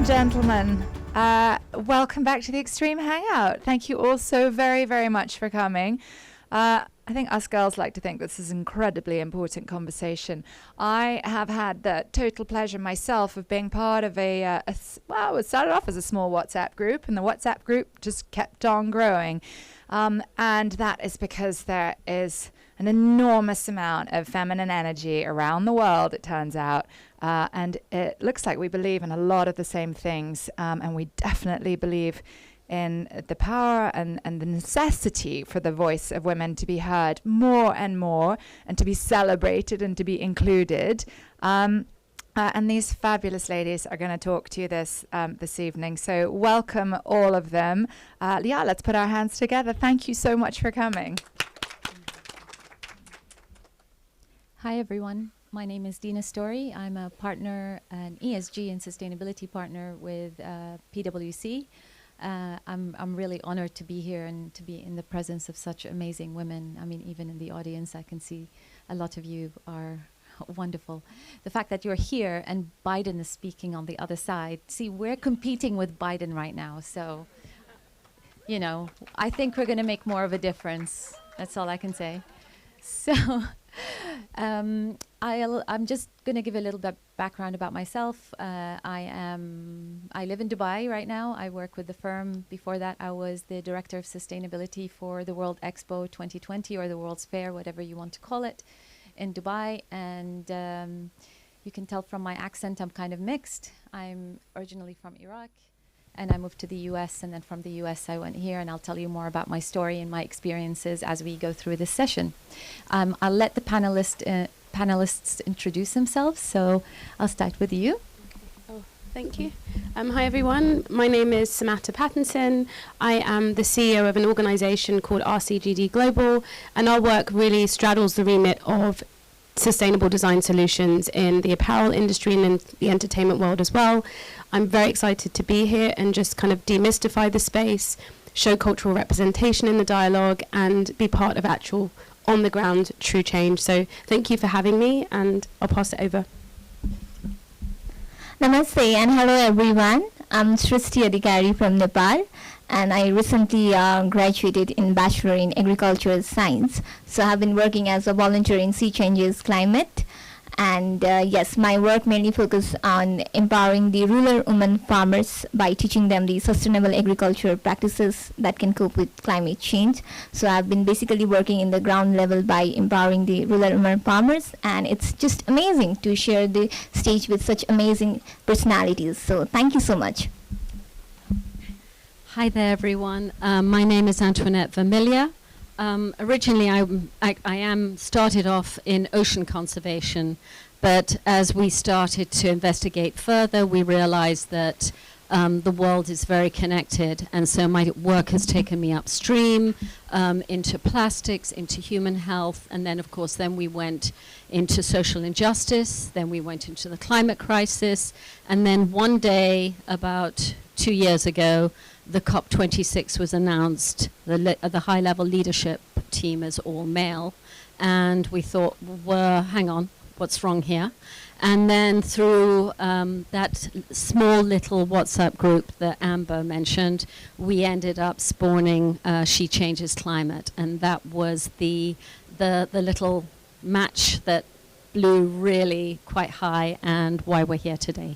gentlemen, welcome back to the Extreme Hangout. Thank you all so very, very much for coming. I think us girls like to think this is an incredibly important conversation. I have had the total pleasure myself of being part of well, it started off as a small WhatsApp group, and the WhatsApp group just kept on growing. And that is because there is an enormous amount of feminine energy around the world, it turns out. And it looks like we believe in a lot of the same things. And we definitely believe in the power and the necessity for the voice of women to be heard more and more, and to be celebrated and to be included. And these fabulous ladies are going to talk to you this evening. So welcome all of them. Yeah, let's put our hands together. Thank you so much for coming. Hi, everyone. My name is Dina Story. I'm a partner, an ESG and sustainability partner with PwC. I'm really honored to be here and to be in the presence of such amazing women. I mean, even in the audience, I can see a lot of you are wonderful. The fact that you're here and Biden is speaking on the other side. See, we're competing with Biden right now. So, you know, I think we're going to make more of a difference. That's all I can say. So I'm just going to give a little bit background about myself. I live in Dubai right now. I work with the firm. Before that, I was the director of sustainability for the World Expo 2020, or the World's Fair, whatever you want to call it, in Dubai. And you can tell from my accent, I'm kind of mixed. I'm originally from Iraq, and I moved to the US, and then from the US I went here, and I'll tell you more about my story and my experiences as we go through this session. I'll let the panelists introduce themselves, so I'll start with you. Oh, thank you. Hi everyone, my name is Samantha Pattinson. I am the CEO of an organisation called RCGD Global, and our work really straddles the remit of sustainable design solutions in the apparel industry and in the entertainment world as well. I'm very excited to be here and just kind of demystify the space, show cultural representation in the dialogue, and be part of actual on-the-ground true change. So thank you for having me, and I'll pass it over. Namaste and hello everyone. I'm Srishti Adhikari from Nepal, and I recently graduated in Bachelor in Agricultural Science. So I've been working as a volunteer in Sea Changes Climate. And yes, my work mainly focuses on empowering the rural women farmers by teaching them the sustainable agriculture practices that can cope with climate change. So I've been basically working in the ground level by empowering the rural women farmers, and it's just amazing to share the stage with such amazing personalities. So thank you so much. Hi there, everyone. My name is Antoinette Vermiglia. Originally, I am started off in ocean conservation, but as we started to investigate further, we realized that the world is very connected, and so my work has taken me upstream into plastics, into human health, and then, of course, then we went into social injustice, then we went into the climate crisis, and then one day, about 2 years ago, the COP26 was announced, the high-level leadership team is all male, and we thought, well, hang on, what's wrong here? And then through that small little WhatsApp group that Amber mentioned, we ended up spawning She Changes Climate, and that was the little match that blew really quite high, and why we're here today.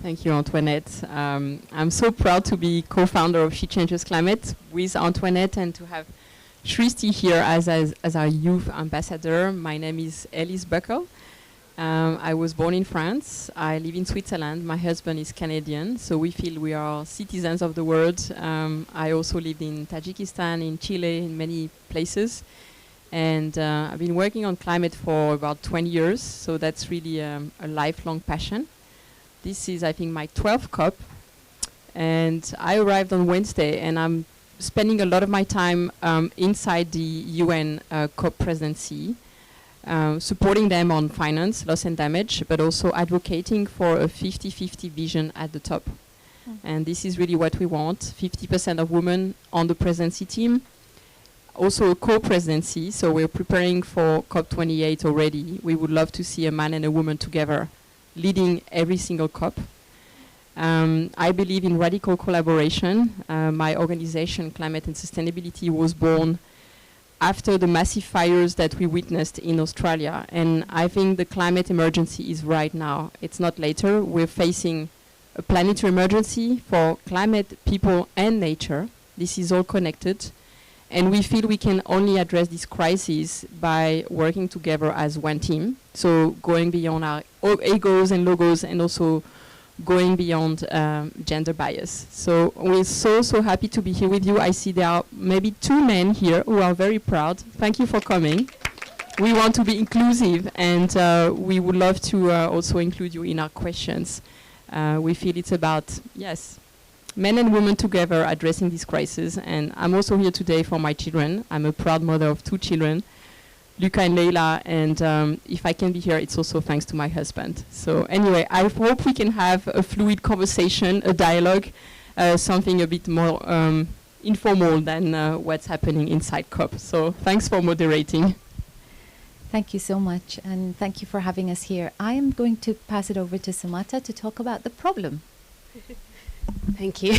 Thank you, Antoinette. I'm so proud to be co-founder of She Changes Climate with Antoinette, and to have Srishti here as our youth ambassador. My name is Elise Buckle. I was born in France. I live in Switzerland. My husband is Canadian, so we feel we are citizens of the world. I also lived in Tajikistan, in Chile, in many places. And I've been working on climate for about 20 years, so that's really a lifelong passion. This is, I think, my 12th COP, and I arrived on Wednesday, and I'm spending a lot of my time inside the UN COP presidency, supporting them on finance, loss and damage, but also advocating for a 50-50 vision at the top. And this is really what we want, 50% of women on the presidency team, also a co-presidency, so we're preparing for COP28 already. We would love to see a man and a woman together leading every single COP. I believe in radical collaboration. My organization, Climate and Sustainability, was born after the massive fires that we witnessed in Australia. And I think the climate emergency is right now. It's not later. We're facing a planetary emergency for climate, people, and nature. This is all connected. And we feel we can only address this crisis by working together as one team. So going beyond our egos and logos, and also going beyond gender bias. So we're so happy to be here with you. I see there are maybe 2 men here who are very proud. Thank you for coming. We want to be inclusive, and we would love to also include you in our questions. We feel it's about, yes, men and women together addressing this crisis. And I'm also here today for my children. I'm a proud mother of 2 children, Luca and Leila, and if I can be here, it's also thanks to my husband. So anyway, I hope we can have a fluid conversation, a dialogue, something a bit more informal than what's happening inside COP. So thanks for moderating. Thank you so much, and thank you for having us here. I am going to pass it over to Samata to talk about the problem. Thank you.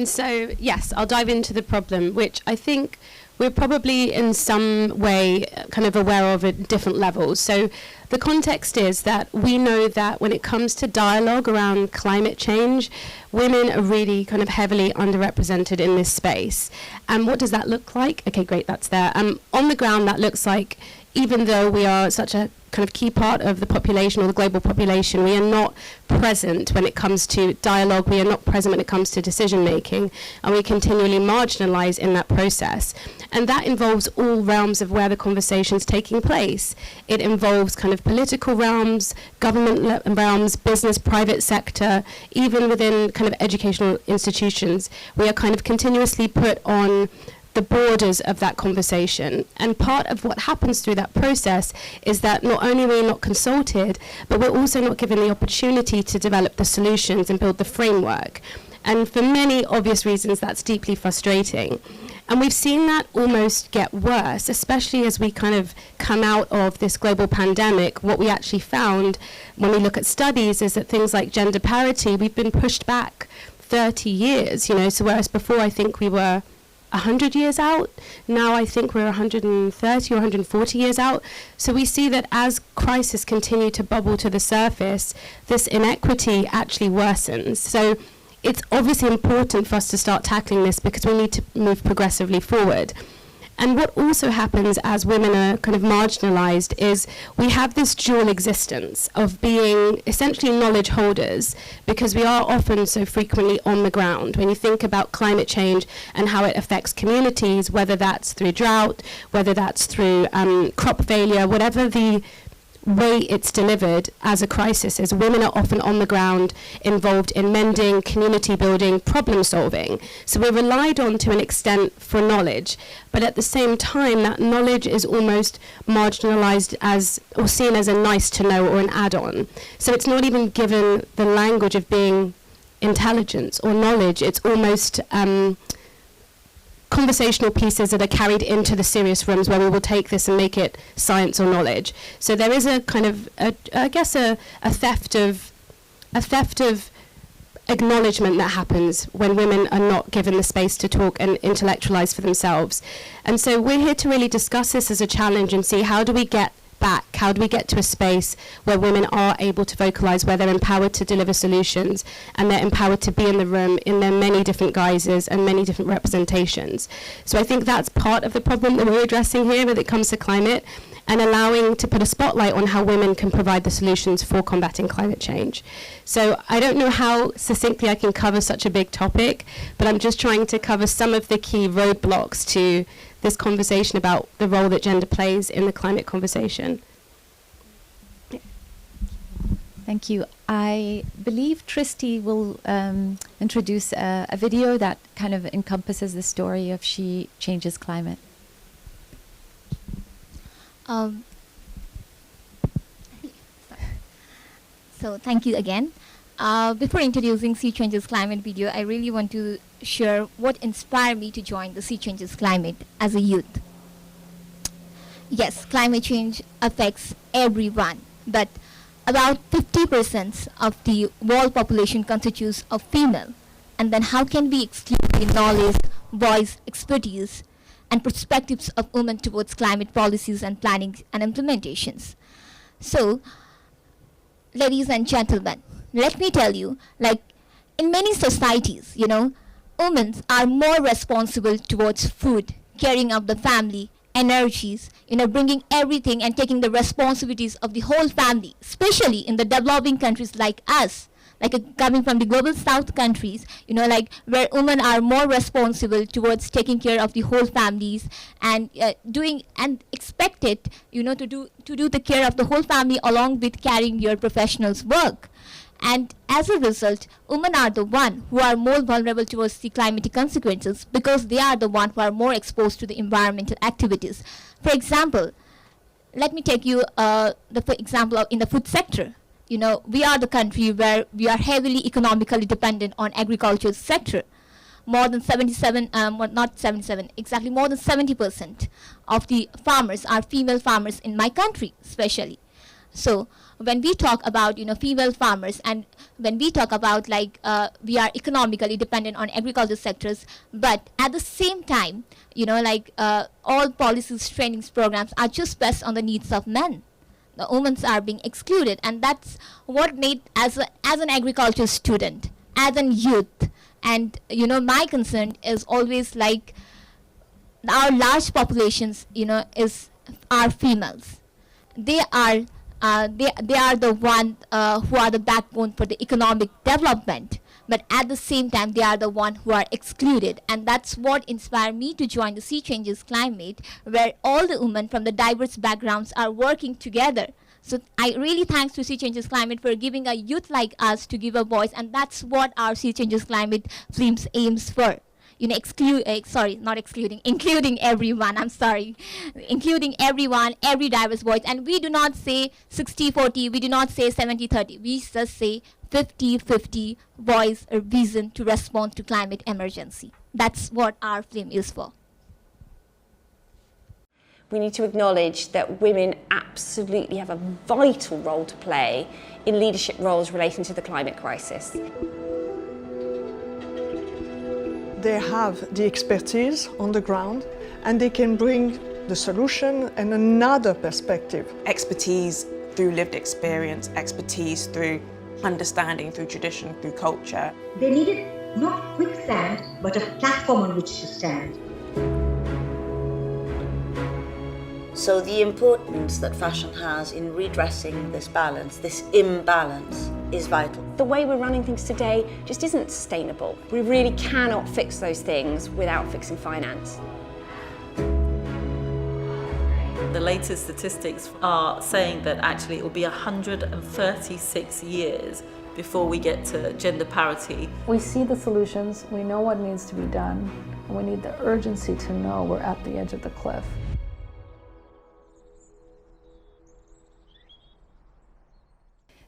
So yes, I'll dive into the problem, which I think we're probably in some way kind of aware of at different levels. So the context is that we know that when it comes to dialogue around climate change, women are really kind of heavily underrepresented in this space. And what does that look like? Okay, great, that's there. On the ground, that looks like, even though we are such a kind of key part of the population or the global population, we are not present when it comes to dialogue, we are not present when it comes to decision making, and we continually marginalise in that process. And that involves all realms of where the conversation's taking place. It involves kind of political realms, government realms, business, private sector, even within kind of educational institutions. We are kind of continuously put on the borders of that conversation. And part of what happens through that process is that not only are we not consulted, but we're also not given the opportunity to develop the solutions and build the framework. And for many obvious reasons, that's deeply frustrating. And we've seen that almost get worse, especially as we kind of come out of this global pandemic. What we actually found when we look at studies is that things like gender parity, we've been pushed back 30 years, so whereas before I think we were 100 years out. Now I think we're 130 or 140 years out. So we see that as crises continue to bubble to the surface, this inequity actually worsens. So it's obviously important for us to start tackling this because we need to move progressively forward. And what also happens as women are kind of marginalized is we have this dual existence of being essentially knowledge holders, because we are often so frequently on the ground. When you think about climate change and how it affects communities, whether that's through drought, whether that's through crop failure, whatever the way it's delivered as a crisis is, women are often on the ground, involved in mending, community building, problem solving. So we're relied on to an extent for knowledge, but at the same time that knowledge is almost marginalized as, or seen as, a nice to know or an add-on. So it's not even given the language of being intelligence or knowledge. It's almost conversational pieces that are carried into the serious rooms where we will take this and make it science or knowledge. So there is a kind of, I guess, a theft of acknowledgement that happens when women are not given the space to talk and intellectualize for themselves. And so we're here to really discuss this as a challenge and see, how do we get back? How do we get to a space where women are able to vocalize, where they're empowered to deliver solutions and they're empowered to be in the room in their many different guises and many different representations? So I think that's part of the problem that we're addressing here when it comes to climate, and allowing to put a spotlight on how women can provide the solutions for combating climate change. So I don't know how succinctly I can cover such a big topic, but I'm just trying to cover some of the key roadblocks to this conversation about the role that gender plays in the climate conversation. Thank you. I believe Tristy will introduce a video that kind of encompasses the story of She Changes Climate. So thank you again. Before introducing Sea Changes Climate video, I really want to share what inspired me to join the Sea Changes Climate as a youth. Yes, climate change affects everyone, but about 50% of the world population constitutes of female. And then how can we exclude the knowledge, voice, expertise, and perspectives of women towards climate policies and planning and implementations? So, ladies and gentlemen, let me tell you, like in many societies, women are more responsible towards food, caring of the family, energies, bringing everything and taking the responsibilities of the whole family, especially in the developing countries like us, like coming from the global south countries, where women are more responsible towards taking care of the whole families and doing and expected, to do the care of the whole family along with carrying your professional's work. And as a result, women are the one who are more vulnerable towards the climatic consequences because they are the one who are more exposed to the environmental activities. For example, let me take you the example of in the food sector. We are the country where we are heavily economically dependent on agriculture sector. More than 70% of the farmers are female farmers in my country, especially. So when we talk about female farmers, and when we talk about we are economically dependent on agriculture sectors, but at the same time all policies, trainings, programs are just based on the needs of men. The women are being excluded, and that's what made as an agriculture student, as an youth, and my concern is always our large populations are females. They are the one who are the backbone for the economic development, but at the same time they are the one who are excluded. And that's what inspired me to join the Sea Changes Climate, where all the women from the diverse backgrounds are working together. So I really thanks to Sea Changes Climate for giving a youth like us to give a voice, and that's what our Sea Changes Climate films aims for. Including everyone, including everyone, every diverse voice. And we do not say 60-40, we do not say 70-30, we just say 50-50 voice or vision to respond to climate emergency. That's what our film is for. We need to acknowledge that women absolutely have a vital role to play in leadership roles relating to the climate crisis. They have the expertise on the ground and they can bring the solution and another perspective. Expertise through lived experience, expertise through understanding, through tradition, through culture. They needed not quicksand, but a platform on which to stand. So the importance that fashion has in redressing this balance, this imbalance, is vital. The way we're running things today just isn't sustainable. We really cannot fix those things without fixing finance. The latest statistics are saying that actually it will be 136 years before we get to gender parity. We see the solutions, we know what needs to be done, and we need the urgency to know we're at the edge of the cliff.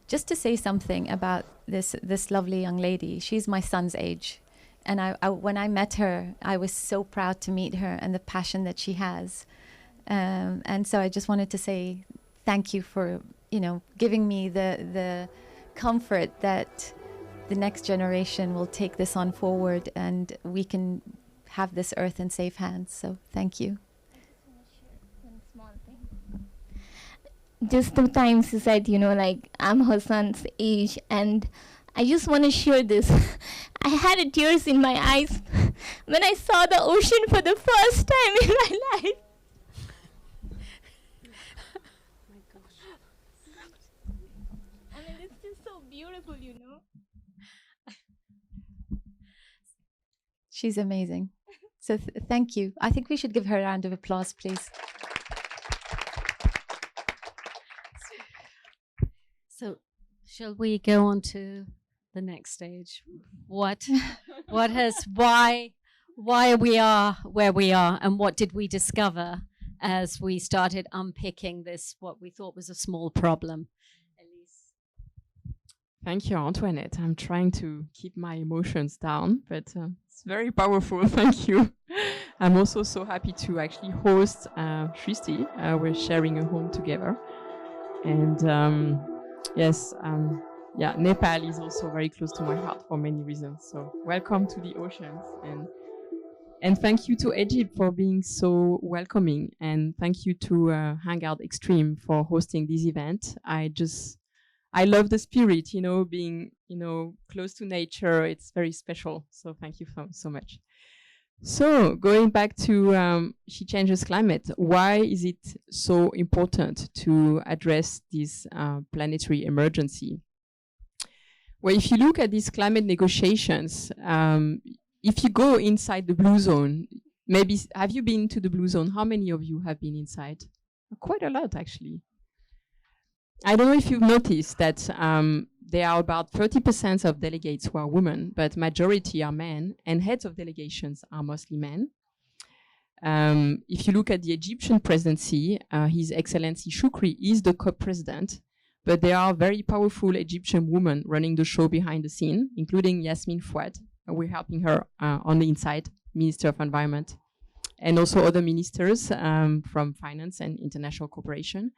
Just to say something about this lovely young lady, she's my son's age. And when I met her, I was so proud to meet her and the passion that she has. And so I just wanted to say thank you for, giving me the comfort that the next generation will take this on forward and we can have this earth in safe hands. So thank you. Just 2 times she said, I'm her son's age, and I just want to share this. I had tears in my eyes when I saw the ocean for the first time in my life. My gosh. It's just so beautiful, She's amazing. So thank you. I think we should give her a round of applause, please. So, shall we go on to the next stage? Why we are where we are, and what did we discover as we started unpicking this, what we thought was a small problem? Elise. Thank you, Antoinette. I'm trying to keep my emotions down, but it's very powerful. Thank you. I'm also so happy to actually host Shristi. We're sharing a home together. And Yes, yeah, Nepal is also very close to my heart for many reasons. So welcome to the oceans, and thank you to Egypt for being so welcoming, and thank you to Hangout Extreme for hosting this event. I love the spirit, being, close to nature. It's very special. So thank you so much. So going back to She Changes Climate, why is it so important to address this planetary emergency? Well, if you look at these climate negotiations, if you go inside the blue zone, maybe, have you been to the blue zone? How many of you have been inside? Quite a lot, actually. I don't know if you've noticed that there are about 30% of delegates who are women, but majority are men, and heads of delegations are mostly men. If you look at the Egyptian presidency, His Excellency Shukri is the co-president, but there are very powerful Egyptian women running the show behind the scene, including Yasmin Fouad. We're helping her on the inside, Minister of Environment, and also other ministers from finance and international cooperation.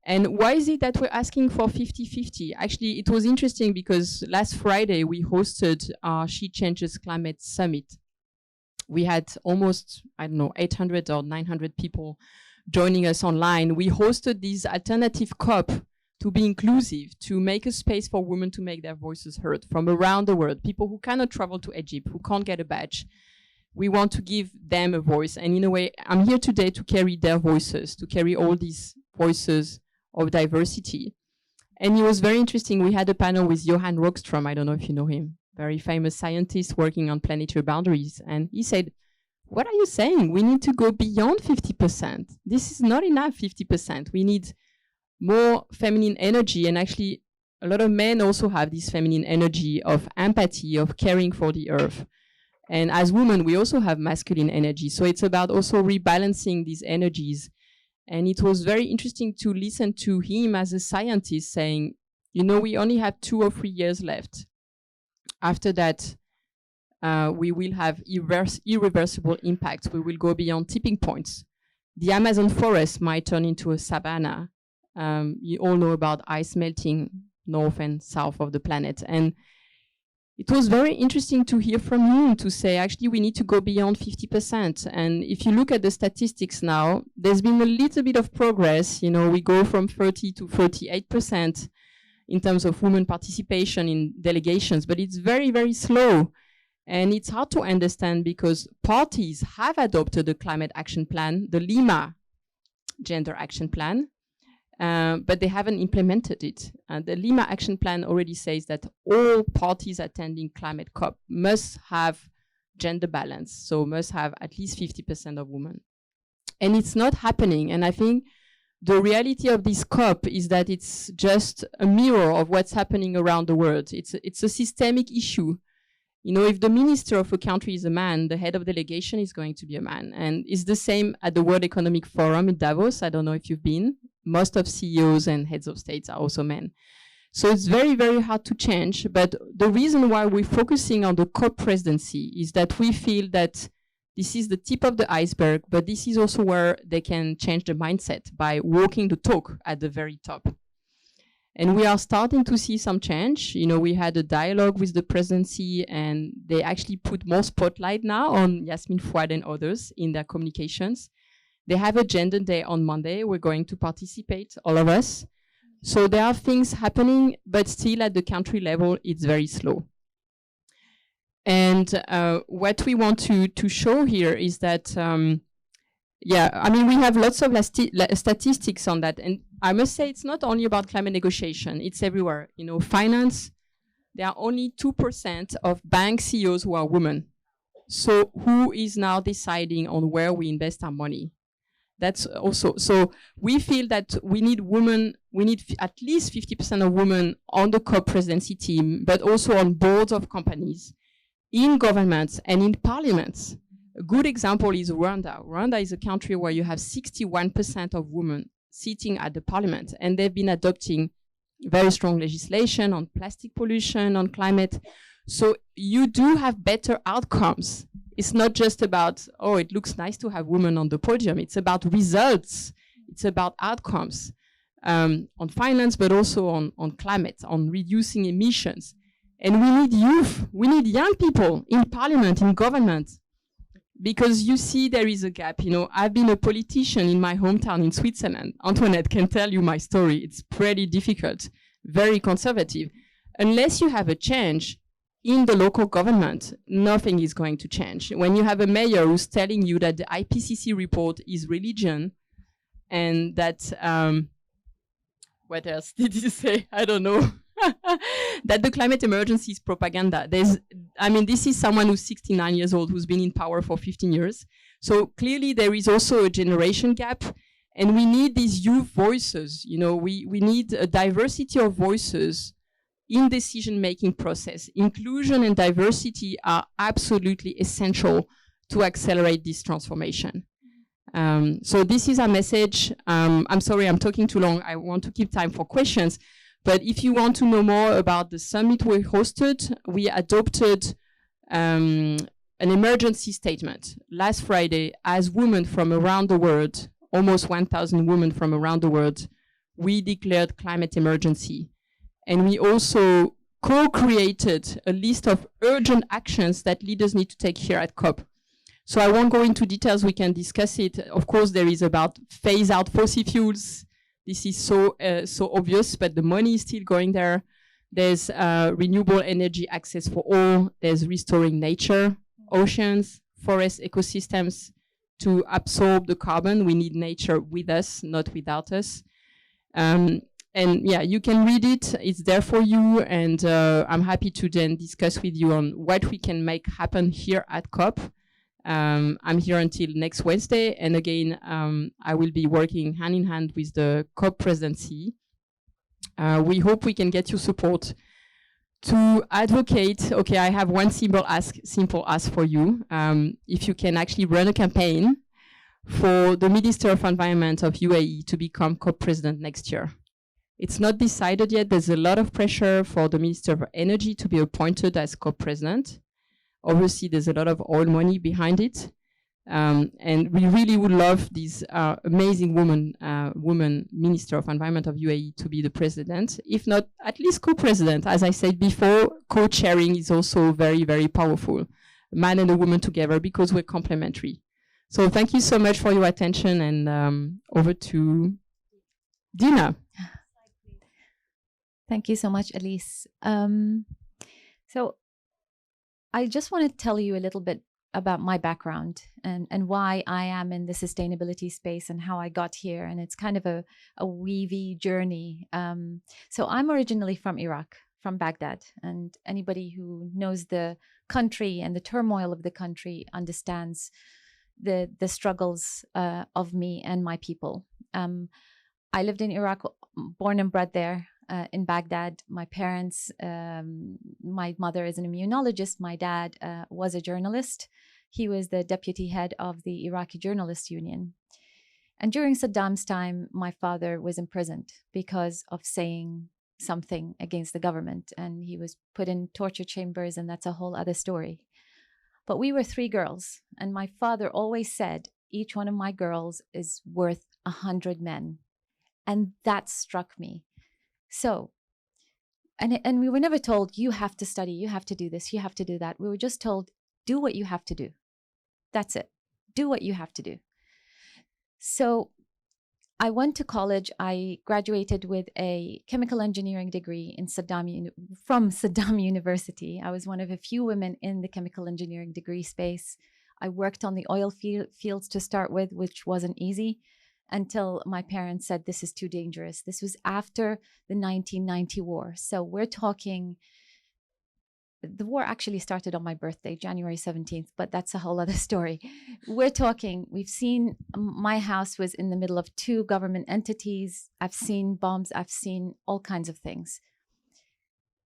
And why is it that we're asking for 50-50? Actually, it was interesting because last Friday we hosted our She Changes Climate Summit. We had almost, 800 or 900 people joining us online. We hosted this alternative COP to be inclusive, to make a space for women to make their voices heard from around the world, people who cannot travel to Egypt, who can't get a badge. We want to give them a voice. And in a way, I'm here today to carry their voices, to carry all these voices of diversity. And it was very interesting. We had a panel with Johan Rockström. I don't know if you know him, very famous scientist working on planetary boundaries. And he said, what are you saying? We need to go beyond 50%. This is not enough, 50%. We need more feminine energy. And actually, a lot of men also have this feminine energy of empathy, of caring for the earth. And as women, we also have masculine energy. So it's about also rebalancing these energies. And it was very interesting to listen to him as a scientist saying, we only have 2 or 3 years left. After that, we will have irreversible impacts. We will go beyond tipping points. The Amazon forest might turn into a savanna. You all know about ice melting north and south of the planet. And it was very interesting to hear from him to say, actually, we need to go beyond 50%. And if you look at the statistics now, there's been a little bit of progress. We go from 30 to 38% in terms of women participation in delegations, but it's very, very slow. And it's hard to understand because parties have adopted the climate action plan, the Lima Gender Action Plan, but they haven't implemented it. The Lima Action Plan already says that all parties attending climate COP must have gender balance, so must have at least 50% of women. And it's not happening. And I think the reality of this COP is that it's just a mirror of what's happening around the world. It's a systemic issue. If the minister of a country is a man, the head of delegation is going to be a man. And it's the same at the World Economic Forum in Davos. I don't know if you've been. Most of CEOs and heads of states are also men. So it's very, very hard to change. But the reason why we're focusing on the COP presidency is that we feel that this is the tip of the iceberg, but this is also where they can change the mindset by walking the talk at the very top. And we are starting to see some change. We had a dialogue with the presidency, and they actually put more spotlight now on Yasmin Fouad and others in their communications. They have a gender day on Monday. We're going to participate, all of us. So there are things happening, but still at the country level, it's very slow. And what we want to show here is that, we have lots of statistics on that. And I must say, it's not only about climate negotiation, it's everywhere. Finance, there are only 2% of bank CEOs who are women. So who is now deciding on where we invest our money? That's also, so we feel that we need women, we need at least 50% of women on the COP presidency team, but also on boards of companies, in governments and in parliaments. A good example is Rwanda. Rwanda is a country where you have 61% of women sitting at the parliament, and they've been adopting very strong legislation on plastic pollution, on climate. So you do have better outcomes. It's not just about, oh, it looks nice to have women on the podium. It's about results. It's about outcomes. on finance, but also on climate, on reducing emissions. And we need youth, we need young people in parliament, in government, because you see there is a gap. You know, I've been a politician in my hometown in Switzerland. Antoinette can tell you my story. It's pretty difficult, very conservative. Unless you have a change in the local government, nothing is going to change. When you have a mayor who's telling you that the IPCC report is religion, and that, what else did he say? I don't know. That the climate emergency is propaganda. This is someone who's 69 years old, who's been in power for 15 years. So clearly there is also a generation gap, and we need these youth voices. You know, we need a diversity of voices in decision-making process. Inclusion and diversity are absolutely essential to accelerate this transformation. So this is our message. I'm sorry, I'm talking too long. I want to keep time for questions. But if you want to know more about the summit we hosted, we adopted an emergency statement last Friday as women from around the world, almost 1,000 women from around the world, we declared climate emergency. And we also co-created a list of urgent actions that leaders need to take here at COP. So I won't go into details, we can discuss it. Of course, there is about phase out fossil fuels. This is so obvious, but the money is still going there. There's renewable energy access for all. There's restoring nature, oceans, forest ecosystems to absorb the carbon. We need nature with us, not without us. And yeah, you can read it. It's there for you. And I'm happy to then discuss with you on what we can make happen here at COP. I'm here until next Wednesday, and again, I will be working hand in hand with the COP presidency. We hope we can get your support to advocate. Okay, I have one simple ask for you. If you can actually run a campaign for the Minister of Environment of UAE to become COP president next year. It's not decided yet. There's a lot of pressure for the Minister of Energy to be appointed as COP president. Obviously, there's a lot of oil money behind it. And we really would love this amazing woman Minister of Environment of UAE to be the president, if not at least co-president. As I said before, co-chairing is also very, very powerful. A man and a woman together, because we're complementary. So thank you so much for your attention, and over to Dina. Thank you so much, Elise. So I just want to tell you a little bit about my background and why I am in the sustainability space and how I got here. And it's kind of a weavy journey. So I'm originally from Iraq, from Baghdad. And anybody who knows the country and the turmoil of the country understands the struggles of me and my people. I lived in Iraq, born and bred there. In Baghdad, my parents, my mother is an immunologist. My dad was a journalist. He was the deputy head of the Iraqi Journalists Union. And during Saddam's time, my father was imprisoned because of saying something against the government. And he was put in torture chambers, and that's a whole other story. But we were 3 girls. And my father always said, each one of my girls is worth 100 men. And that struck me. So, and we were never told, you have to study, you have to do this, you have to do that. We were just told, do what you have to do. That's it. Do what you have to do. So I went to college. I graduated with a chemical engineering degree in from Saddam University. I was one of a few women in the chemical engineering degree space. I worked on the oil fields to start with, which wasn't easy, until my parents said, this is too dangerous. This was after the 1990 war. So we're talking, the war actually started on my birthday, January 17th, but that's a whole other story. We're talking, we've seen, my house was in the middle of 2 government entities. I've seen bombs, I've seen all kinds of things.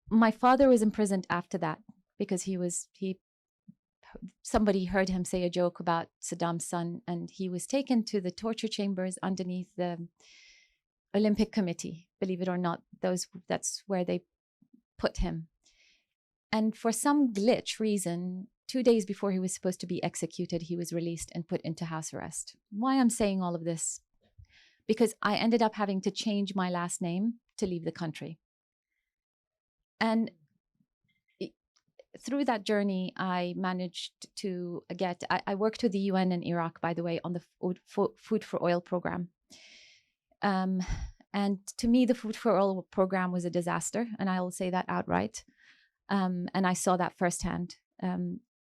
My father was imprisoned after that because somebody heard him say a joke about Saddam's son, and he was taken to the torture chambers underneath the Olympic Committee. Believe it or not, that's where they put him. And for some glitch reason, 2 days before he was supposed to be executed, he was released and put into house arrest. Why I'm saying all of this? because I ended up having to change my last name to leave the country. And through that journey, I managed to I worked with the UN in Iraq, by the way, on the Food for Oil program. And to me, the Food for Oil program was a disaster, and I will say that outright. And I saw that firsthand.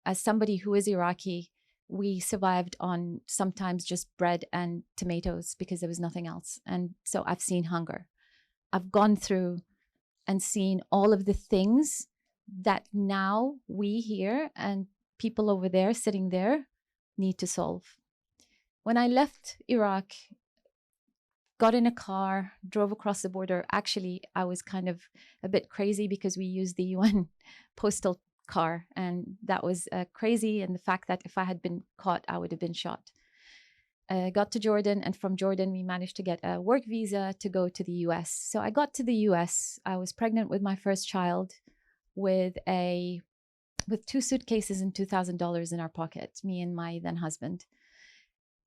As somebody who is Iraqi, we survived on sometimes just bread and tomatoes because there was nothing else. And so I've seen hunger. I've gone through and seen all of the things that now we here and people over there sitting there need to solve. When I left Iraq, got in a car, drove across the border. Actually, I was kind of a bit crazy because we used the UN postal car, and that was crazy. And the fact that if I had been caught, I would have been shot. Got to Jordan, and from Jordan, we managed to get a work visa to go to the US. So I got to the US. I was pregnant with my first child with 2 suitcases and $2,000 in our pocket, me and my then husband.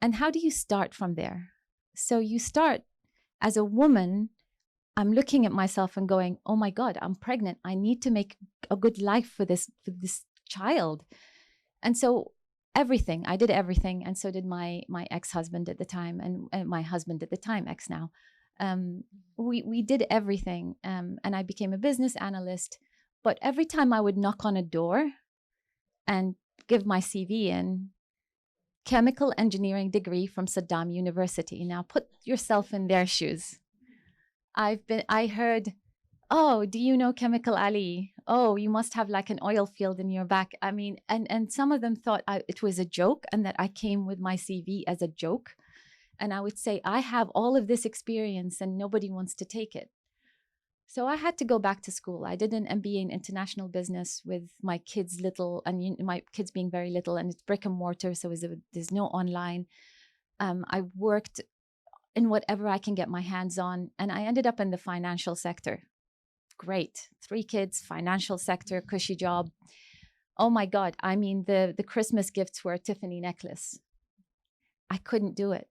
And how do you start from there? So you start as a woman. I'm looking at myself and going, oh my God, I'm pregnant. I need to make a good life for this child. And so I did everything. And so did my ex-husband at the time, and my husband at the time, ex now. We did everything. And I became a business analyst. But every time I would knock on a door and give my CV in, chemical engineering degree from Saddam University. Now put yourself in their shoes. I heard, oh, do you know Chemical Ali? Oh, you must have like an oil field in your back. I mean, and some of them thought it was a joke and that I came with my CV as a joke. And I would say, I have all of this experience and nobody wants to take it. So I had to go back to school. I did an MBA in international business with my kids my kids being very little, and it's brick and mortar, so there's no online. I worked in whatever I can get my hands on, and I ended up in the financial sector. Great. 3 kids, financial sector, cushy job. Oh my God. I mean, the Christmas gifts were a Tiffany necklace. I couldn't do it.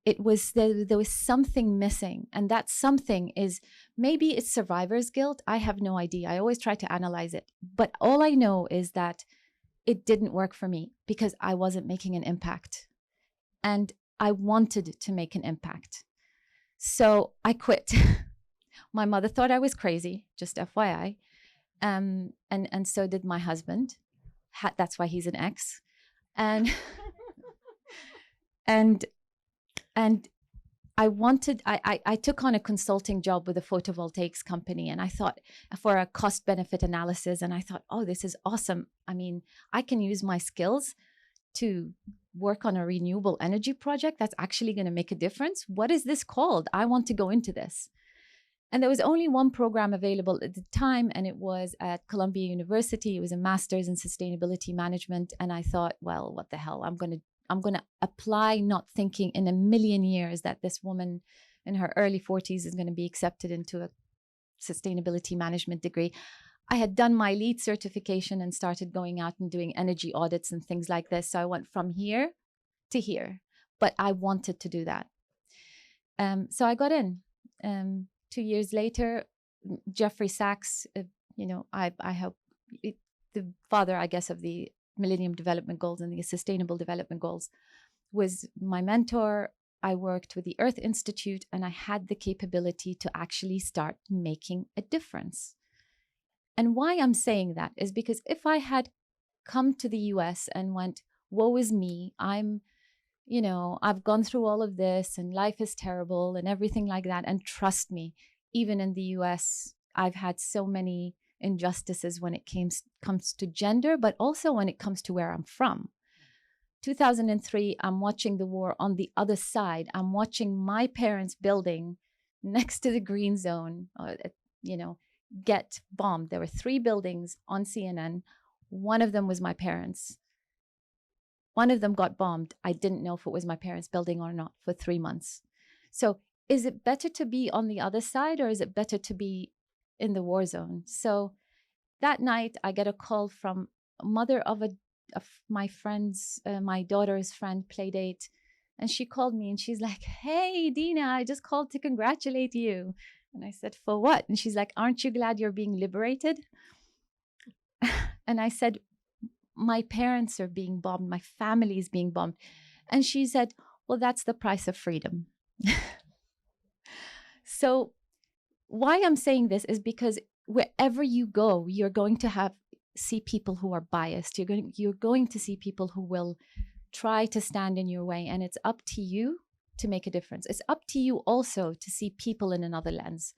There was something missing, and that something is, maybe it's survivor's guilt. I have no idea. I always try to analyze it, but all I know is that it didn't work for me because I wasn't making an impact, and I wanted to make an impact. So I quit. My mother thought I was crazy, just FYI, and so did my husband. That's why he's an ex, and I took on a consulting job with a photovoltaics company, and I thought for a cost benefit analysis, and I thought, oh, this is awesome. I mean, I can use my skills to work on a renewable energy project that's actually going to make a difference. What is this called? I want to go into this. And there was only one program available at the time, and it was at Columbia University. It was a master's in sustainability management. And I thought, well, what the hell? I'm going to apply, not thinking in a million years that this woman in her early 40s is going to be accepted into a sustainability management degree. I had done my LEED certification and started going out and doing energy audits and things like this. So I went from here to here, but I wanted to do that. So I got in. 2 years later, Jeffrey Sachs, I hope the father, I guess, of the Millennium Development Goals and the Sustainable Development Goals, was my mentor. I worked with the Earth Institute, and I had the capability to actually start making a difference. And why I'm saying that is because if I had come to the US and went, woe is me, I've gone through all of this and life is terrible and everything like that. And trust me, even in the US, I've had so many injustices when it comes to gender, but also when it comes to where I'm from. 2003, I'm watching the war on the other side. I'm watching my parents' building next to the green zone, get bombed. There were 3 buildings on CNN. One of them was my parents'. One of them got bombed. I didn't know if it was my parents' building or not for 3 months. So is it better to be on the other side, or is it better to be in the war zone? So that night I get a call from a mother of my friend's, my daughter's friend, play date. And she called me and she's like, "Hey, Dina, I just called to congratulate you." And I said, "For what?" And she's like, "Aren't you glad you're being liberated?" And I said, "My parents are being bombed. My family is being bombed." And she said, "Well, that's the price of freedom." So why I'm saying this is because wherever you go, you're going to see people who are biased. You're going to see people who will try to stand in your way, and it's up to you to make a difference. It's up to you also to see people in another lens.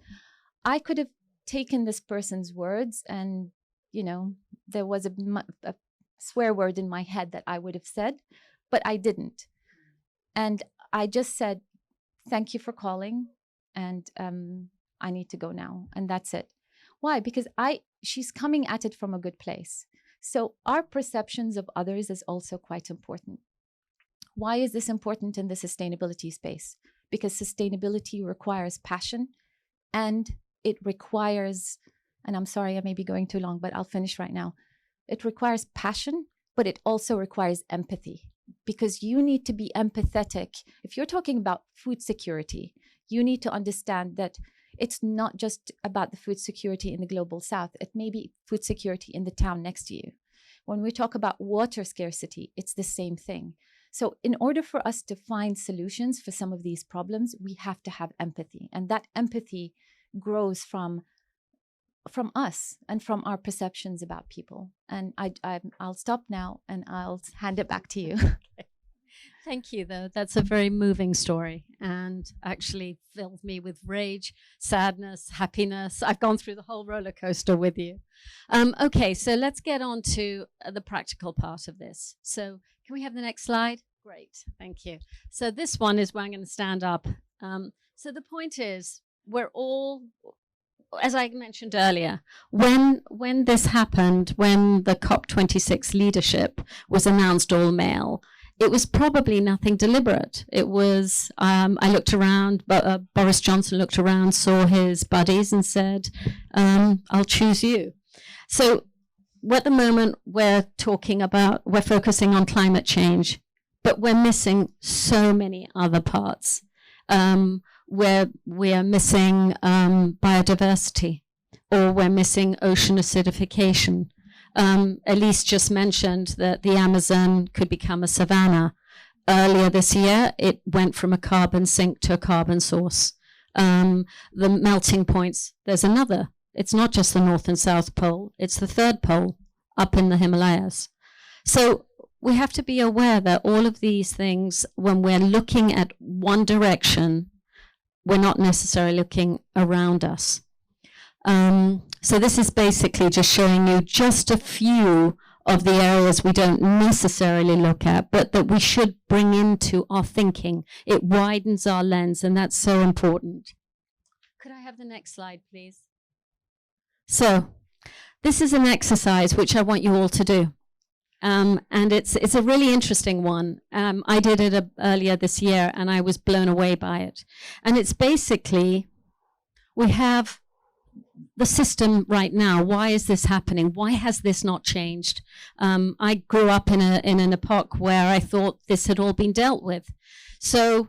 I could have taken this person's words and, there was a swear word in my head that I would have said, but I didn't. And I just said, "Thank you for calling, and I need to go now." And that's it. Why? Because she's coming at it from a good place. So our perceptions of others is also quite important. Why is this important in the sustainability space? Because sustainability requires passion, and it requires, and I'm sorry, I may be going too long, but I'll finish right now. It requires passion, but it also requires empathy, because you need to be empathetic. If you're talking about food security, you need to understand that it's not just about the food security in the global south. It may be food security in the town next to you. When we talk about water scarcity, it's the same thing. So in order for us to find solutions for some of these problems, we have to have empathy. And that empathy grows from us and from our perceptions about people. And I'll stop now and I'll hand it back to you. Thank you, though. That's a very moving story and actually filled me with rage, sadness, happiness. I've gone through the whole roller coaster with you. Okay, so let's get on to the practical part of this. So can we have the next slide? Great, thank you. So this one is where I'm going to stand up. So the point is, we're all, as I mentioned earlier, when this happened, when the COP26 leadership was announced all male, it was probably nothing deliberate. It was, I looked around, Boris Johnson looked around, saw his buddies and said, "I'll choose you." So at the moment, we're focusing on climate change, but we're missing so many other parts. Where we are missing biodiversity, or we're missing ocean acidification. Elise just mentioned that the Amazon could become a savanna. Earlier this year, it went from a carbon sink to a carbon source. The melting points, there's another. It's not just the North and South Pole, it's the third pole up in the Himalayas. So we have to be aware that all of these things, when we're looking at one direction, we're not necessarily looking around us. So this is basically just showing you just a few of the areas we don't necessarily look at, but that we should bring into our thinking. It widens our lens, and that's so important. Could I have the next slide, please? So this is an exercise which I want you all to do. And it's a really interesting one. I did it earlier this year, and I was blown away by it. And it's basically, we have the system right now. Why is this happening? Why has this not changed? I grew up in an epoch where I thought this had all been dealt with. So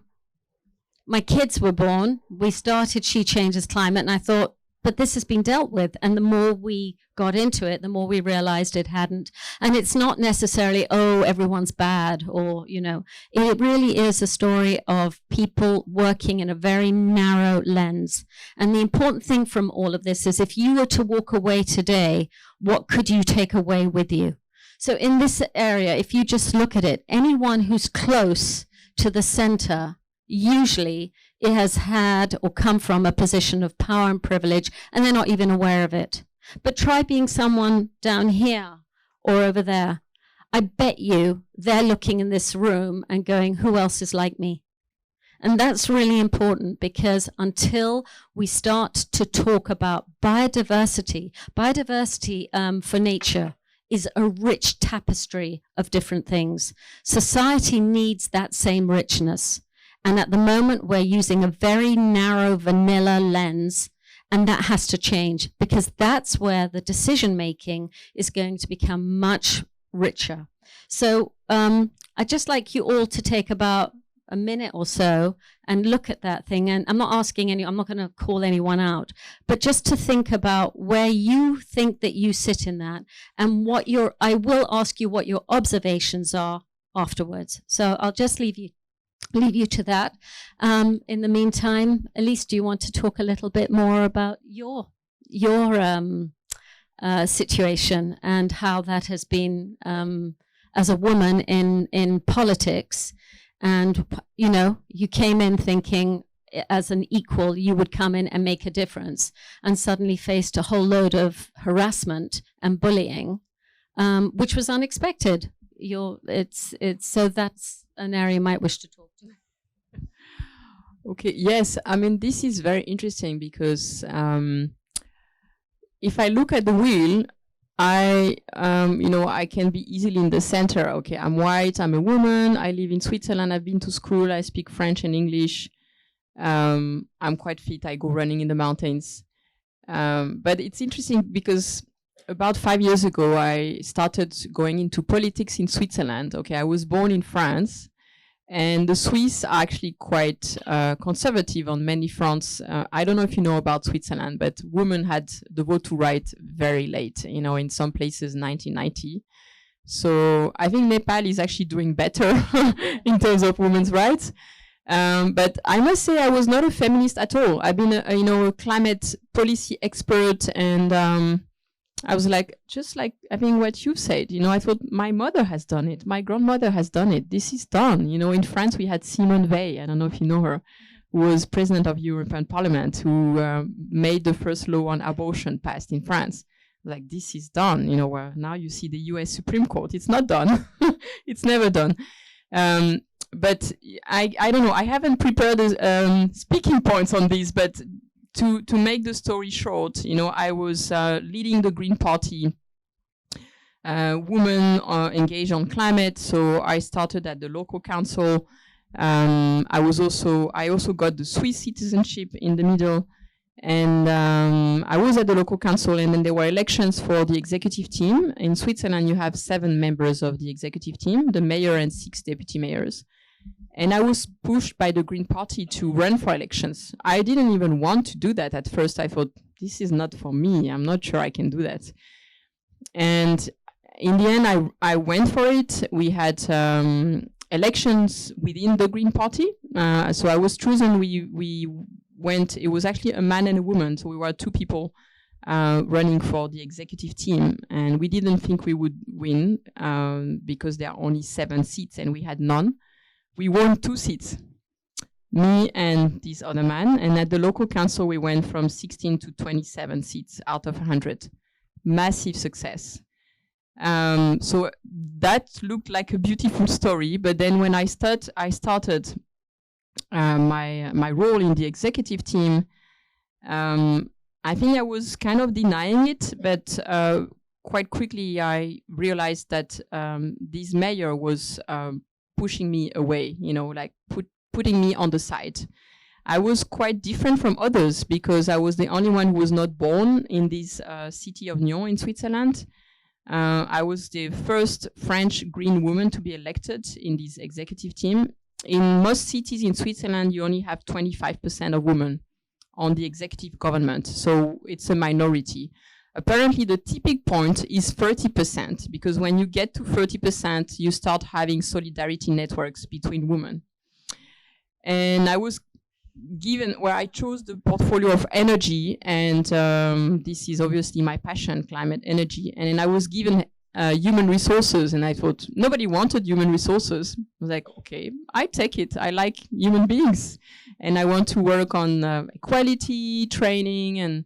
my kids were born. We started She Changes Climate, and I thought, but this has been dealt with. And the more we got into it, the more we realized it hadn't. And it's not necessarily, oh, everyone's bad, or, it really is a story of people working in a very narrow lens. And the important thing from all of this is, if you were to walk away today, what could you take away with you? So in this area, if you just look at it, anyone who's close to the center, usually it has had or come from a position of power and privilege, and they're not even aware of it. But try being someone down here or over there. I bet you they're looking in this room and going, who else is like me? And that's really important, because until we start to talk about biodiversity for nature is a rich tapestry of different things. Society needs that same richness. And at the moment, we're using a very narrow vanilla lens, and that has to change, because that's where the decision-making is going to become much richer. So I'd just like you all to take about a minute or so and look at that thing. And I'm not going to call anyone out, but just to think about where you think that you sit in that and I will ask you what your observations are afterwards. So I'll just leave you to that. In the meantime, Elise, do you want to talk a little bit more about your situation and how that has been as a woman in politics? And, you know, you came in thinking as an equal, you would come in and make a difference, and suddenly faced a whole load of harassment and bullying, which was unexpected. So that's an area you might wish to talk to. Okay, yes. I mean, this is very interesting because if I look at the wheel, I can be easily in the center. Okay, I'm white, I'm a woman, I live in Switzerland, I've been to school, I speak French and English. I'm quite fit, I go running in the mountains. But it's interesting because about 5 years ago, I started going into politics in Switzerland. Okay, I was born in France. And the Swiss are actually quite conservative on many fronts. I don't know if you know about Switzerland, but women had the vote to right very late, you know, in some places 1990. So I think Nepal is actually doing better in terms of women's rights. But I must say I was not a feminist at all. I've been a climate policy expert, and I was like, just like, I think what you said, you know, I thought my mother has done it. My grandmother has done it. This is done. You know, in France, we had Simone Veil. I don't know if you know her, who was president of the European Parliament, who made the first law on abortion passed in France. Like, this is done. You know, where now you see the US Supreme Court. It's not done. It's never done. But I don't know. I haven't prepared speaking points on this, but to make the story short, you know, I was leading the Green Party, women engaged on climate. So I started at the local council. I also got the Swiss citizenship in the middle, and I was at the local council. And then there were elections for the executive team. In Switzerland, you have 7 members of the executive team, the mayor and 6 deputy mayors. And I was pushed by the Green Party to run for elections. I didn't even want to do that at first. I thought, this is not for me. I'm not sure I can do that. And in the end, I went for it. We had elections within the Green Party. So I was chosen. We went, it was actually a man and a woman. So we were 2 people running for the executive team. And we didn't think we would win because there are only 7 seats and we had none. We won 2 seats, me and this other man. And at the local council, we went from 16 to 27 seats out of 100. Massive success. So that looked like a beautiful story. But then when I started my role in the executive team, I think I was kind of denying it. But quite quickly, I realized that this mayor was pushing me away, you know, like putting me on the side. I was quite different from others because I was the only one who was not born in this city of Nyon in Switzerland. I was the first French green woman to be elected in this executive team. In most cities in Switzerland, you only have 25% of women on the executive government, so it's a minority. Apparently, the tipping point is 30%, because when you get to 30%, you start having solidarity networks between women. And I was given, where I chose the portfolio of energy, and this is obviously my passion, climate energy. And then I was given human resources, and I thought nobody wanted human resources. I was like, okay, I take it. I like human beings, and I want to work on equality, training,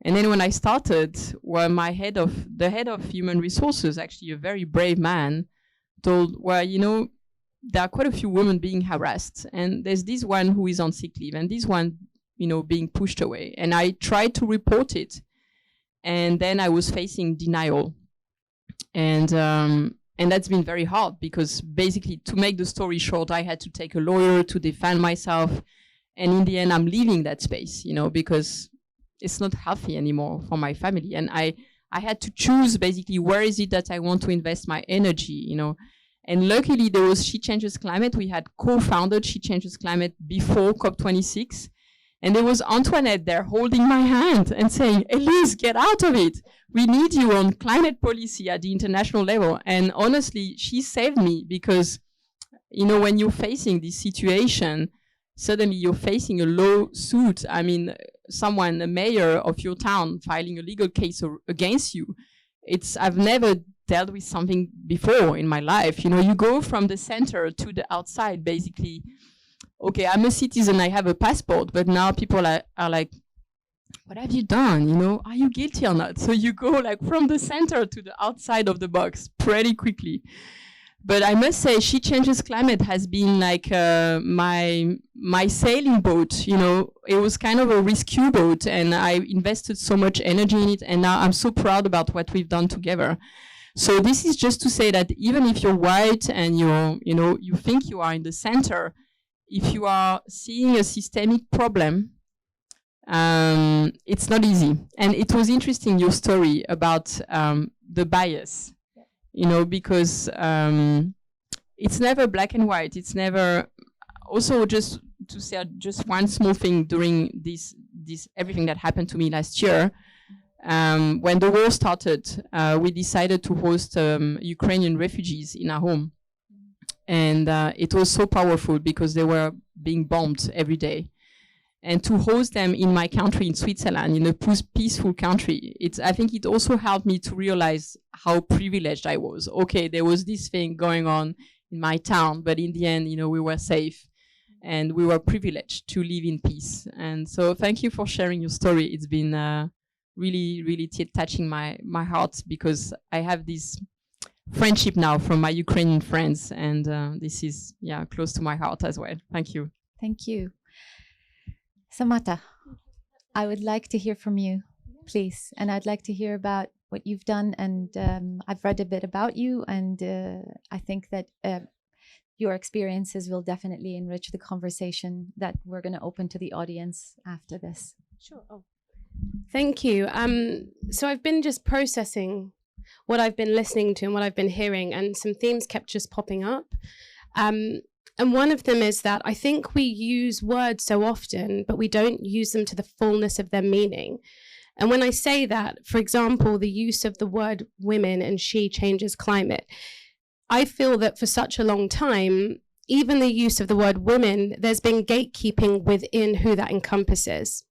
and then when I started, well, the head of human resources, actually a very brave man, told, well, you know, there are quite a few women being harassed, and there's this one who is on sick leave, and this one, you know, being pushed away. And I tried to report it, and then I was facing denial. And that's been very hard, because basically, to make the story short, I had to take a lawyer to defend myself. And in the end, I'm leaving that space, you know, because it's not healthy anymore for my family. And I had to choose basically where is it that I want to invest my energy, you know. And luckily, there was She Changes Climate. We had co-founded She Changes Climate before COP26. And there was Antoinette there holding my hand and saying, Elise, get out of it. We need you on climate policy at the international level. And honestly, she saved me because, you know, when you're facing this situation, suddenly you're facing a lawsuit. I mean, someone, a mayor of your town, filing a legal case against you. I've never dealt with something before in my life. You know, you go from the center to the outside, basically. Okay, I'm a citizen, I have a passport, but now people are like, what have you done? You know, are you guilty or not? So you go like from the center to the outside of the box pretty quickly. But I must say, She Changes Climate has been like my sailing boat. You know, it was kind of a rescue boat, and I invested so much energy in it, and now I'm so proud about what we've done together. So this is just to say that even if you're white and you think you are in the center, if you are seeing a systemic problem, it's not easy. And it was interesting, your story about the bias, you know, because it's never black and white. It's never, also just to say just one small thing during this everything that happened to me last year. When the war started, we decided to host Ukrainian refugees in our home. And it was so powerful because they were being bombed every day. And to host them in my country, in Switzerland, in a peaceful country, I think it also helped me to realize how privileged I was. Okay, there was this thing going on in my town, but in the end, you know, we were safe and we were privileged to live in peace. And so thank you for sharing your story. It's been really, really touching my heart, because I have this friendship now from my Ukrainian friends, and this is close to my heart as well. Thank you. Thank you. Samata, I would like to hear from you, please. And I'd like to hear about what you've done. And I've read a bit about you, and I think that your experiences will definitely enrich the conversation that we're going to open to the audience after this. Sure. Oh. Thank you. So I've been just processing what I've been listening to and what I've been hearing, and some themes kept just popping up. And one of them is that I think we use words so often, but we don't use them to the fullness of their meaning. And when I say that, for example, the use of the word women and she changes climate, I feel that for such a long time, even the use of the word women, there's been gatekeeping within who that encompasses.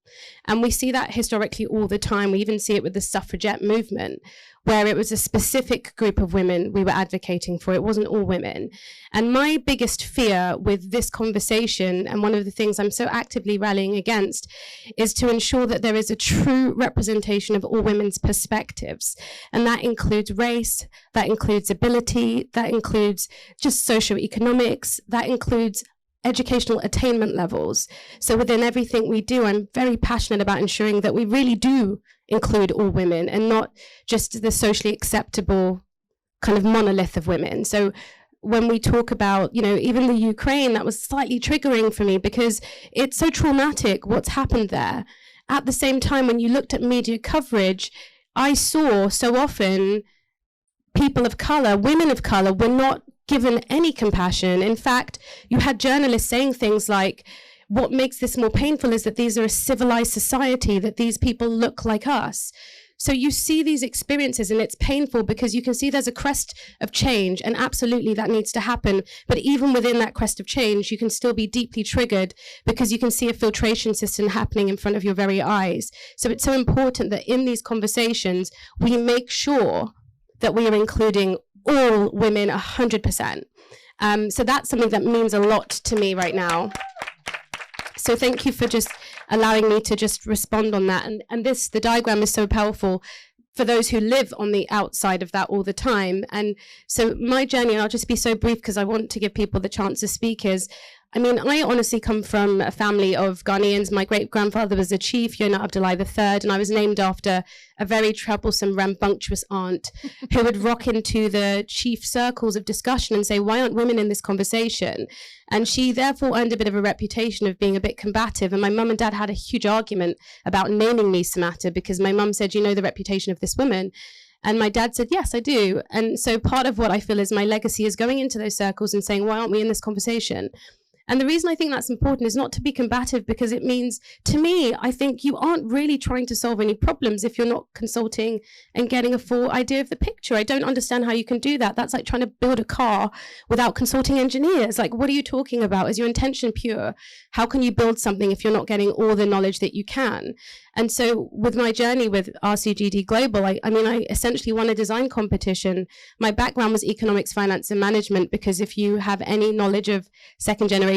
And we see that historically all the time. We even see it with the suffragette movement, where it was a specific group of women we were advocating for. It wasn't all women. And my biggest fear with this conversation, and one of the things I'm so actively rallying against, is to ensure that there is a true representation of all women's perspectives. And that includes race, that includes ability, that includes just socioeconomics, that includes educational attainment levels. So within everything we do, I'm very passionate about ensuring that we really do include all women and not just the socially acceptable kind of monolith of women. So when we talk about, you know, even the Ukraine, that was slightly triggering for me because it's so traumatic what's happened there. At the same time, when you looked at media coverage, I saw so often people of color, women of color, were not given any compassion. In fact, you had journalists saying things like, what makes this more painful is that these are a civilized society, that these people look like us. So you see these experiences and it's painful because you can see there's a crest of change, and absolutely that needs to happen. But even within that crest of change, you can still be deeply triggered because you can see a filtration system happening in front of your very eyes. So it's so important that in these conversations, we make sure that we are including all women 100%. So that's something that means a lot to me right now. So thank you for just allowing me to just respond on that. And the diagram is so powerful for those who live on the outside of that all the time. And so my journey, and I'll just be so brief because I want to give people the chance to speak, is, I mean, I honestly come from a family of Ghanaians. My great-grandfather was a chief, Yona Abdullahi III, and I was named after a very troublesome, rambunctious aunt who would rock into the chief circles of discussion and say, why aren't women in this conversation? And she therefore earned a bit of a reputation of being a bit combative. And my mum and dad had a huge argument about naming me Samata because my mum said, you know the reputation of this woman. And my dad said, yes, I do. And so part of what I feel is my legacy is going into those circles and saying, why aren't we in this conversation? And the reason I think that's important is not to be combative, because it means, to me, I think you aren't really trying to solve any problems if you're not consulting and getting a full idea of the picture. I don't understand how you can do that. That's like trying to build a car without consulting engineers. Like, what are you talking about? Is your intention pure? How can you build something if you're not getting all the knowledge that you can? And so with my journey with RCGD Global, I essentially won a design competition. My background was economics, finance, and management, because if you have any knowledge of second generation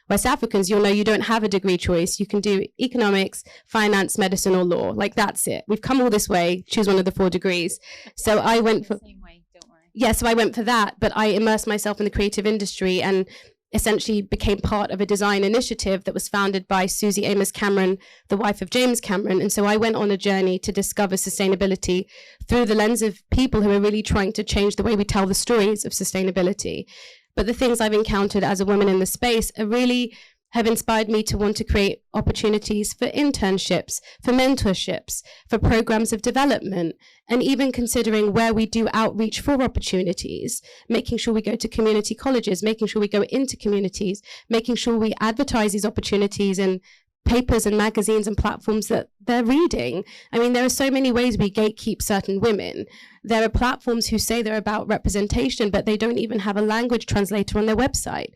West Africans, you'll know you don't have a degree choice. You can do economics, finance, medicine, or law. Like, that's it. We've come all this way, choose one of the 4 degrees. So I went for... Same way, don't worry. Yeah, so I went for that, but I immersed myself in the creative industry and essentially became part of a design initiative that was founded by Susie Amos Cameron, the wife of James Cameron. And so I went on a journey to discover sustainability through the lens of people who are really trying to change the way we tell the stories of sustainability. But the things I've encountered as a woman in the space are really have inspired me to want to create opportunities for internships, for mentorships, for programs of development, and even considering where we do outreach for opportunities, making sure we go to community colleges, making sure we go into communities, making sure we advertise these opportunities in papers and magazines and platforms that they're reading. I mean, there are so many ways we gatekeep certain women. There are platforms who say they're about representation, but they don't even have a language translator on their website.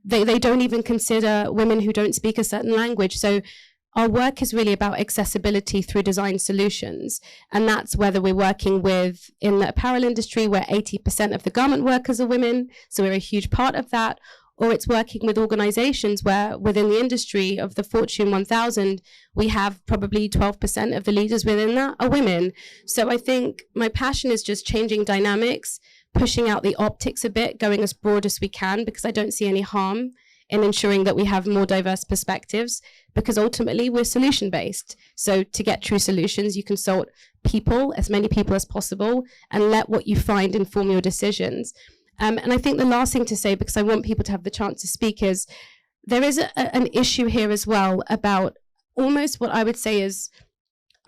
They don't even consider women who don't speak a certain language. So our work is really about accessibility through design solutions. And that's whether we're working with in the apparel industry, where 80% of the garment workers are women, so we're a huge part of that, or it's working with organizations where within the industry of the Fortune 1000, we have probably 12% of the leaders within that are women. So I think my passion is just changing dynamics, pushing out the optics a bit, going as broad as we can, because I don't see any harm in ensuring that we have more diverse perspectives, because ultimately we're solution-based. So to get true solutions, you consult people, as many people as possible, and let what you find inform your decisions. And I think the last thing to say, because I want people to have the chance to speak, is there is an issue here as well about almost what I would say is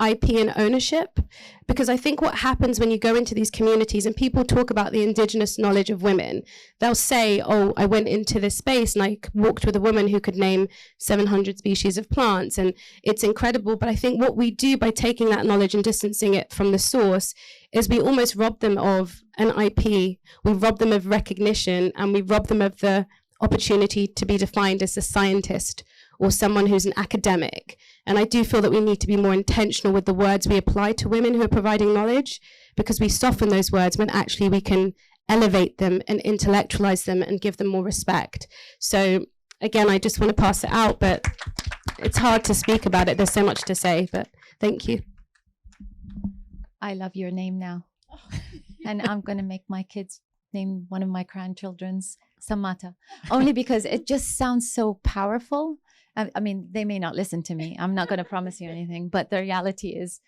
IP and ownership, because I think what happens when you go into these communities and people talk about the indigenous knowledge of women, they'll say, oh, I went into this space and I walked with a woman who could name 700 species of plants, and it's incredible. But I think what we do by taking that knowledge and distancing it from the source is we almost rob them of an IP, we rob them of recognition, and we rob them of the opportunity to be defined as a scientist or someone who's an academic. And I do feel that we need to be more intentional with the words we apply to women who are providing knowledge, because we soften those words when actually we can elevate them and intellectualize them and give them more respect. So again, I just want to pass it out, but it's hard to speak about it. There's so much to say, but thank you. I love your name now. And I'm going to make my kids name one of my grandchildren's Samata, only because it just sounds so powerful. I mean, they may not listen to me. I'm not going to promise you anything, but the reality is,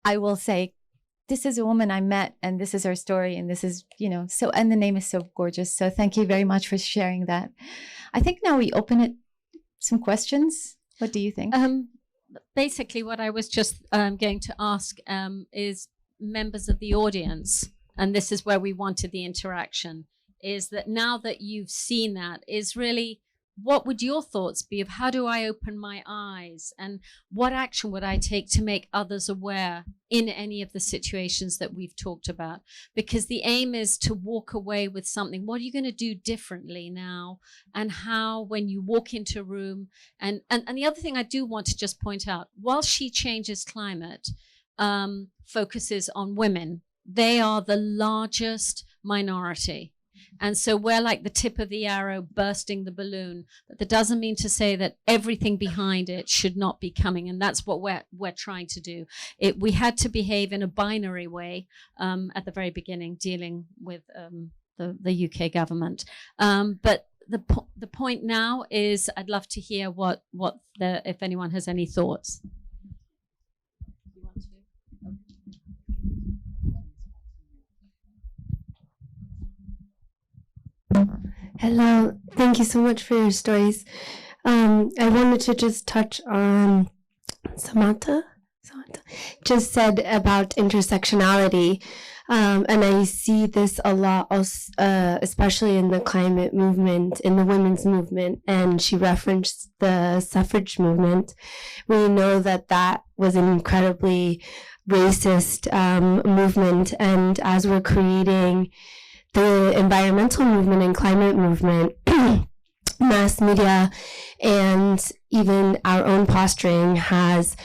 I will say, this is a woman I met, and this is her story, and this is, you know, so, and the name is so gorgeous. So thank you very much for sharing that. I think now we open it, some questions. What do you think? Basically, what I was just going to ask is members of the audience, and this is where we wanted the interaction, is that now that you've seen that, is really, what would your thoughts be of how do I open my eyes, and what action would I take to make others aware in any of the situations that we've talked about? Because the aim is to walk away with something. What are you going to do differently now? And how, when you walk into a room, and the other thing I do want to just point out, while She Changes Climate focuses on women, they are the largest minority. And so we're like the tip of the arrow bursting the balloon, but that doesn't mean to say that everything behind it should not be coming. And that's what we're trying to do. We had to behave in a binary way at the very beginning, dealing with the UK government. But the point now is, I'd love to hear if anyone has any thoughts. Hello, thank you so much for your stories. I wanted to just touch on Samata. just said about intersectionality. And I see this a lot, especially in the climate movement, in the women's movement. And she referenced the suffrage movement. We know that that was an incredibly racist movement. And as we're creating the environmental movement and climate movement, mass media and even our own posturing has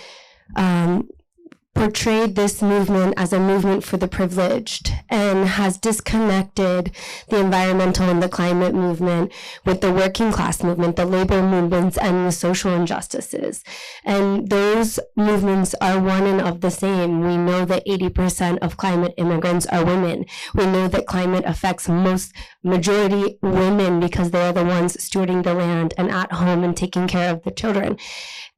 portrayed this movement as a movement for the privileged and has disconnected the environmental and the climate movement with the working class movement, the labor movements, and the social injustices. And those movements are one and of the same. We know that 80% of climate immigrants are women. We know that climate affects majority women because they are the ones stewarding the land and at home and taking care of the children.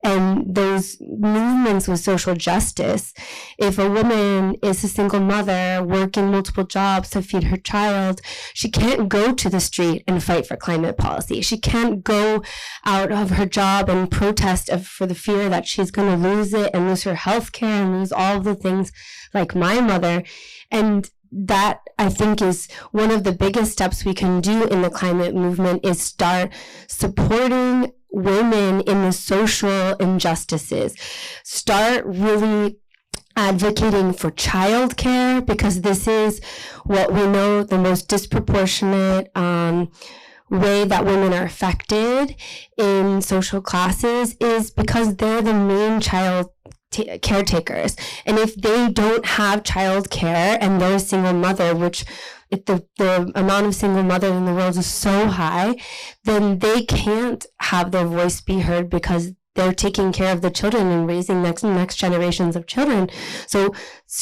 And those movements with social justice, if a woman is a single mother working multiple jobs to feed her child, she can't go to the street and fight for climate policy. She can't go out of her job and protest for the fear that she's going to lose it and lose her health care and lose all of the things like my mother. And that, I think, is one of the biggest steps we can do in the climate movement is start supporting women in the social injustices. Start really advocating for childcare, because this is what we know the most disproportionate way that women are affected in social classes is because they're the main child caretakers. And if they don't have child care and they're a single mother, which the amount of single mothers in the world is so high, then they can't have their voice be heard because they're taking care of the children and raising next generations of children. So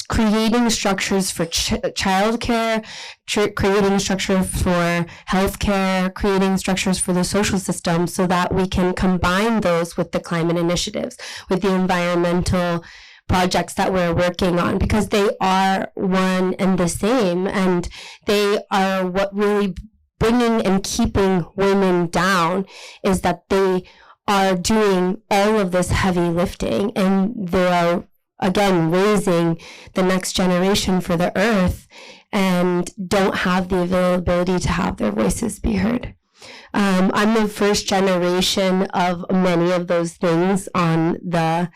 creating structures for childcare, creating structure for healthcare, creating structures for the social system so that we can combine those with the climate initiatives, with the environmental projects that we're working on, because they are one and the same, and they are what really bringing and keeping women down is that they are doing all of this heavy lifting, and they are, again, raising the next generation for the earth and don't have the availability to have their voices be heard. I'm the first generation of many of those things on the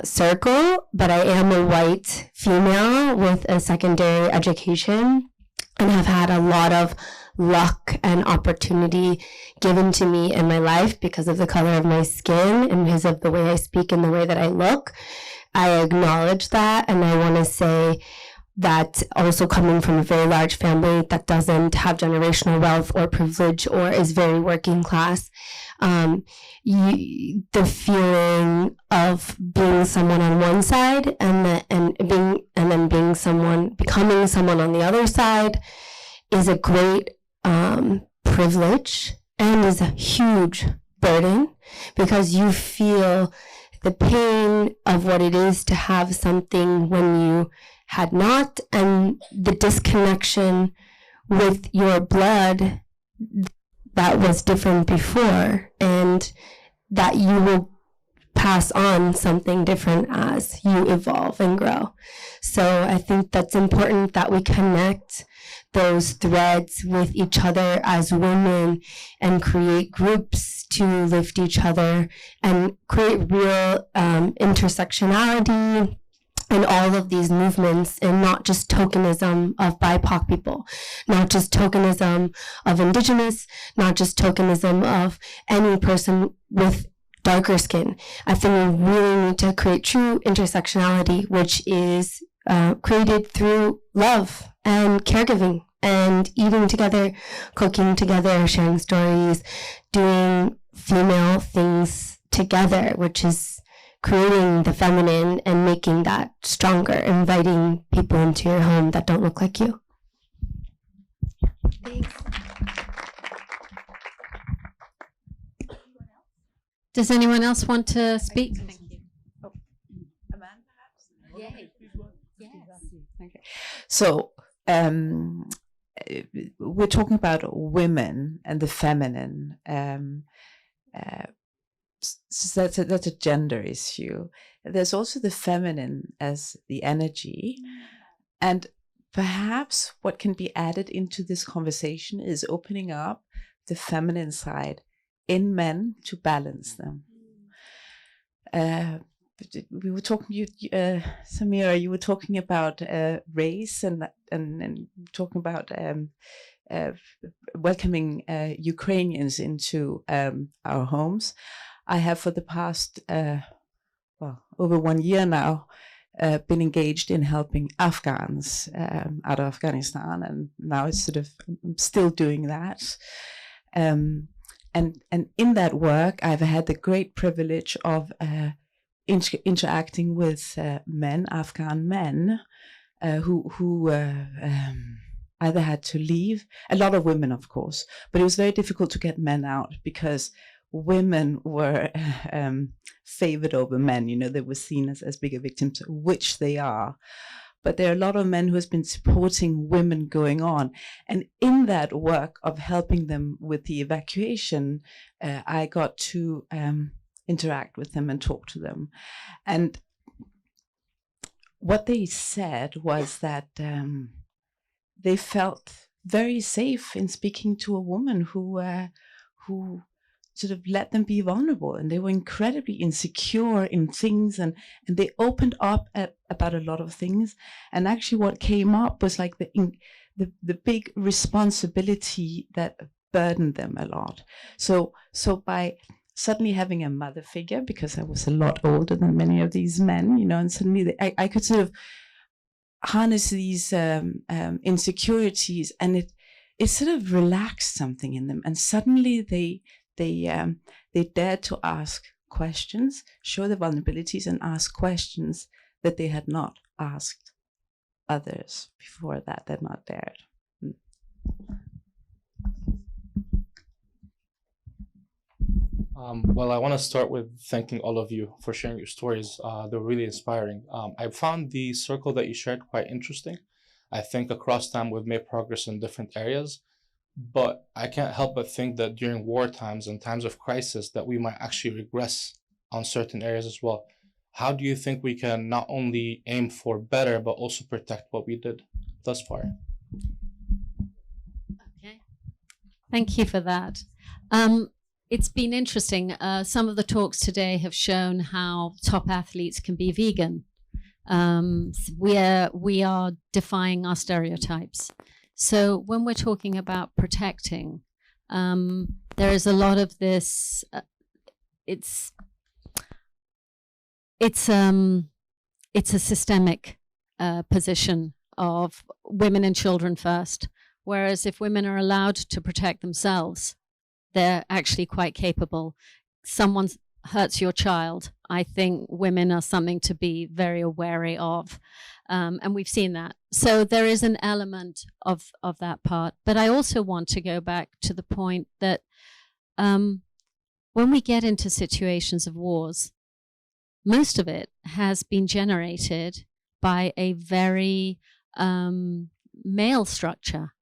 circle, but I am a white female with a secondary education and have had a lot of luck and opportunity given to me in my life because of the color of my skin and because of the way I speak and the way that I look. I acknowledge that, and I want to say that also coming from a very large family that doesn't have generational wealth or privilege or is very working class, the feeling of being someone on one side and then becoming someone on the other side is a great privilege and is a huge burden, because you feel the pain of what it is to have something when you had not, and the disconnection with your blood that was different before, and that you will pass on something different as you evolve and grow. So I think that's important that we connect those threads with each other as women and create groups to lift each other and create real intersectionality in all of these movements, and not just tokenism of BIPOC people, not just tokenism of Indigenous, not just tokenism of any person with darker skin. I think we really need to create true intersectionality, which is created through love and caregiving and eating together, cooking together, sharing stories, doing female things together, which is creating the feminine and making that stronger, inviting people into your home that don't look like you. Thanks. Does anyone else want to speak? Thank you. Oh, Amanda, perhaps? Yay. Yes. Okay. So, we're talking about women and the feminine. so that's a gender issue. There's also the feminine as the energy. And perhaps what can be added into this conversation is opening up the feminine side in men to balance them. We were talking, Samira, you were talking about race and talking about welcoming Ukrainians into our homes. I have for the past, over 1 year now, been engaged in helping Afghans out of Afghanistan, and now it's sort of, I'm still doing that. And in that work, I've had the great privilege of interacting with men, Afghan men, who either had to leave, a lot of women, of course, but it was very difficult to get men out because women were favored over men. You know, they were seen as bigger victims, which they are. But there are a lot of men who has been supporting women going on. And in that work of helping them with the evacuation, I got to interact with them and talk to them. And what they said was that they felt very safe in speaking to a woman who sort of let them be vulnerable, and they were incredibly insecure in things, and they opened up about a lot of things. And actually what came up was like the big responsibility that burdened them a lot. So by suddenly having a mother figure, because I was a lot older than many of these men, you know, and suddenly I could sort of harness these insecurities, and it sort of relaxed something in them, and suddenly they dared to ask questions, show their vulnerabilities, and ask questions that they had not asked others before that. They'd not dared. Well, I want to start with thanking all of you for sharing your stories. They're really inspiring. I found the circle that you shared quite interesting. I think across time we've made progress in different areas, but I can't help but think that during war times and times of crisis that we might actually regress on certain areas as well. How do you think we can not only aim for better, but also protect what we did thus far? Okay, thank you for that. It's been interesting. Some of the talks today have shown how top athletes can be vegan. We are defying our stereotypes. So when we're talking about protecting, there is a lot of this. It's a systemic position of women and children first. Whereas if women are allowed to protect themselves, they're actually quite capable. Someone hurts your child, I think women are something to be very wary of. And we've seen that. So there is an element of that part. But I also want to go back to the point that when we get into situations of wars, most of it has been generated by a very male structure.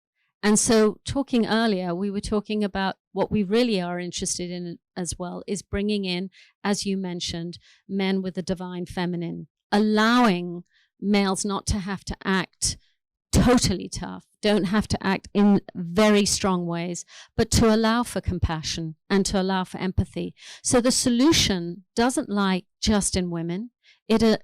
And so talking earlier, we were talking about what we really are interested in as well is bringing in, as you mentioned, men with the divine feminine, allowing males not to have to act totally tough, don't have to act in very strong ways, but to allow for compassion and to allow for empathy. So the solution doesn't lie just in women. It's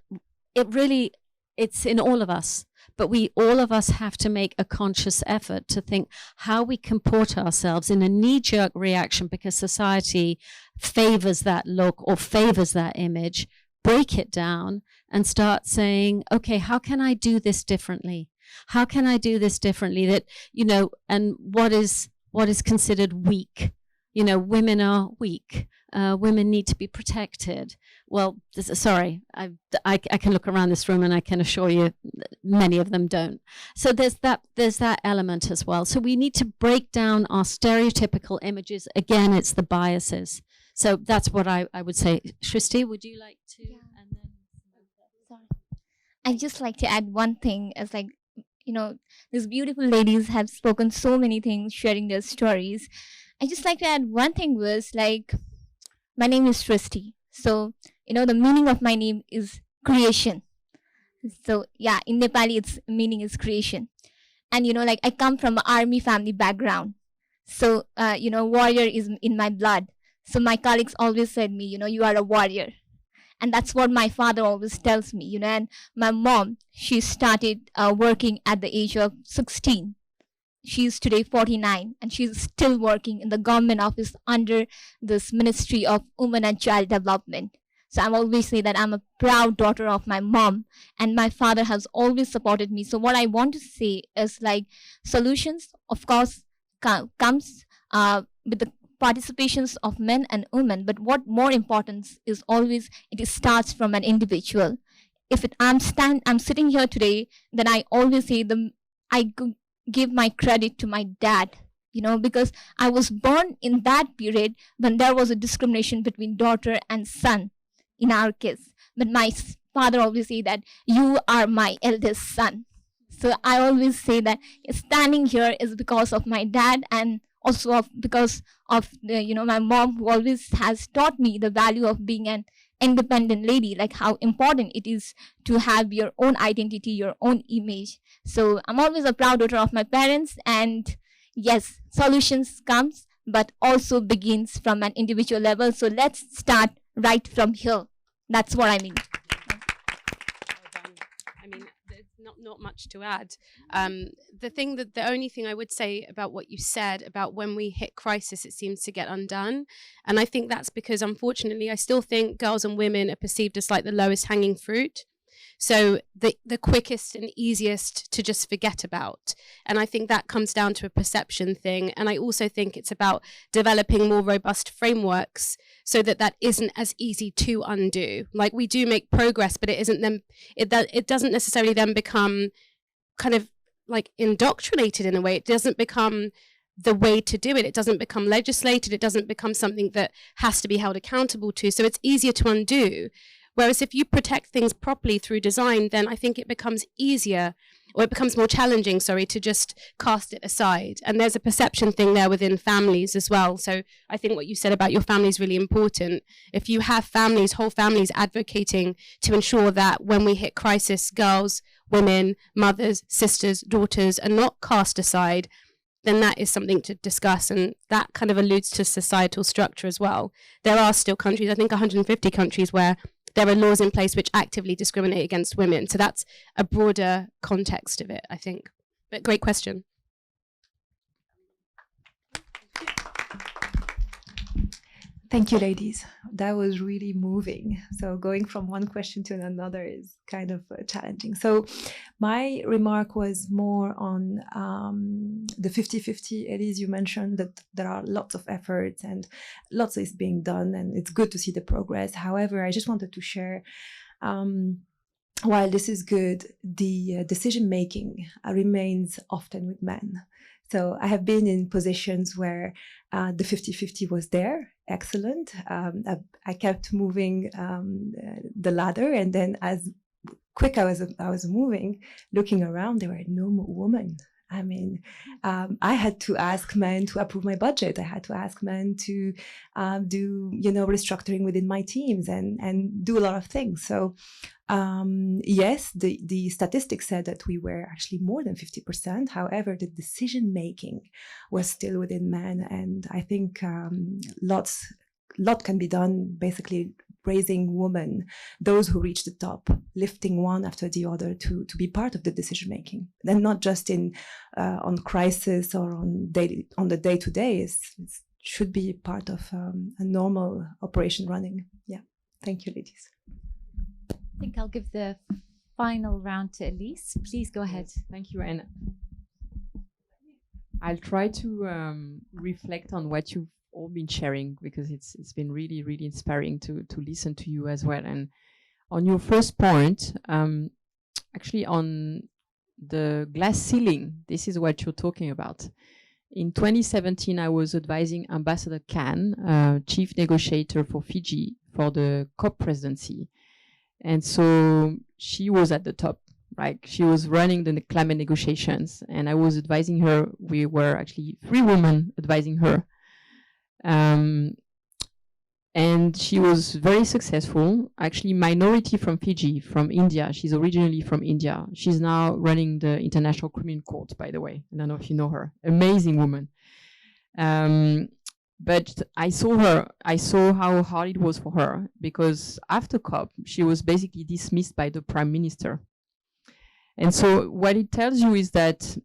in all of us. But all of us have to make a conscious effort to think how we comport ourselves in a knee-jerk reaction because society favors that look or favors that image, break it down and start saying, okay, how can I do this differently? How can I do this differently? That, you know, and what is considered weak? You know, women are weak. Women need to be protected. Well, sorry, I can look around this room and I can assure you many of them don't. So there's that element as well. So we need to break down our stereotypical images. Again, it's the biases. So that's what I would say. Shristi, would you like to? Yeah. And then, sorry. I'd just like to add one thing as like, you know, these beautiful ladies have spoken so many things, sharing their stories. I just like to add one thing was like, My name is Srishti. So, the meaning of my name is creation. So, yeah, in Nepali, its meaning is creation. And, I come from an army family background. So, warrior is in my blood. So my colleagues always said me, you are a warrior. And that's what my father always tells me, and my mom, she started working at the age of 16. She's today 49, and she's still working in the government office under this Ministry of Women and Child Development. So I'm always say that I'm a proud daughter of my mom, and my father has always supported me. So what I want to say is like solutions, of course, comes with the participations of men and women, but what more important is always it starts from an individual. If I'm sitting here today, then I always say I give my credit to my dad, because I was born in that period when there was a discrimination between daughter and son in our case. But my father always say that you are my eldest son. So I always say that standing here is because of my dad, and also because of my mom, who always has taught me the value of being an independent lady, like how important it is to have your own identity, your own image. So I'm always a proud daughter of my parents, and yes, solutions comes, but also begins from an individual level. So let's start right from here. That's what I mean. I mean, there's not much to add. The only thing I would say about what you said about when we hit crisis, it seems to get undone. And I think that's because, unfortunately, I still think girls and women are perceived as like the lowest hanging fruit. So the quickest and easiest to just forget about. And I think that comes down to a perception thing. And I also think it's about developing more robust frameworks so that isn't as easy to undo. Like, we do make progress, but it doesn't necessarily then become kind of like indoctrinated in a way. It doesn't become the way to do it. It doesn't become legislated. It doesn't become something that has to be held accountable to. So it's easier to undo. Whereas if you protect things properly through design, then I think it becomes easier, or it becomes more challenging, to just cast it aside. And there's a perception thing there within families as well. So I think what you said about your family is really important. If you have families, whole families advocating to ensure that when we hit crisis, girls, women, mothers, sisters, daughters are not cast aside, then that is something to discuss. And that kind of alludes to societal structure as well. There are still countries, I think 150 countries, where there are laws in place which actively discriminate against women. So that's a broader context of it, I think. But great question. Thank you, ladies. That was really moving. So going from one question to another is kind of challenging. So my remark was more on the 50-50. Elise, you mentioned that there are lots of efforts and lots is being done, and it's good to see the progress. However, I just wanted to share, while this is good, the decision-making remains often with men. So I have been in positions where the 50-50 was there, excellent. I kept moving the ladder, and then as quick I was moving, looking around, there were no women. I mean, I had to ask men to approve my budget. I had to ask men to do, restructuring within my teams and do a lot of things. So yes, the statistics said that we were actually more than 50%. However, the decision making was still within men, and I think lot can be done. Basically, raising women, those who reach the top, lifting one after the other to be part of the decision making, and not just on crisis or on the day to day. It should be part of a normal operation running. Yeah, thank you, ladies. I think I'll give the final round to Elise. Please go ahead. Thank you, and I'll try to reflect on what you've all been sharing, because it's been really, really inspiring to listen to you as well. And on your first point, actually on the glass ceiling, this is what you're talking about. In 2017, I was advising Ambassador Khan, chief negotiator for Fiji, for the COP presidency. And so she was at the top, right? She was running the climate negotiations, and I was advising her. We were actually 3 women advising her. And And she was very successful, actually minority from Fiji, from India. She's originally from India. She's now running the International Criminal Court, by the way. I don't know if you know her. Amazing woman. But I saw how hard it was for her, because after COP, she was basically dismissed by the Prime Minister. And so what it tells you is that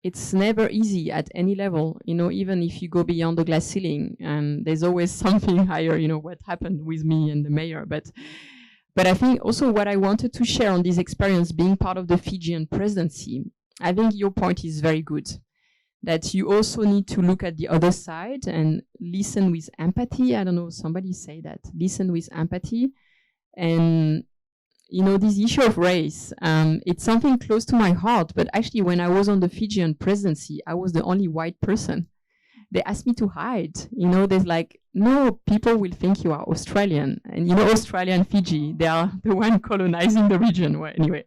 it's never easy at any level, even if you go beyond the glass ceiling, and there's always something higher, what happened with me and the mayor. But I think also what I wanted to share on this experience being part of the Fijian presidency, I think your point is very good, that you also need to look at the other side and listen with empathy. I don't know, somebody say that, listen with empathy. And this issue of race, it's something close to my heart, but actually when I was on the Fijian presidency, I was the only white person. They asked me to hide. There's like, no, people will think you are Australian. And Australia and Fiji, they are the one colonizing the region. Well, anyway,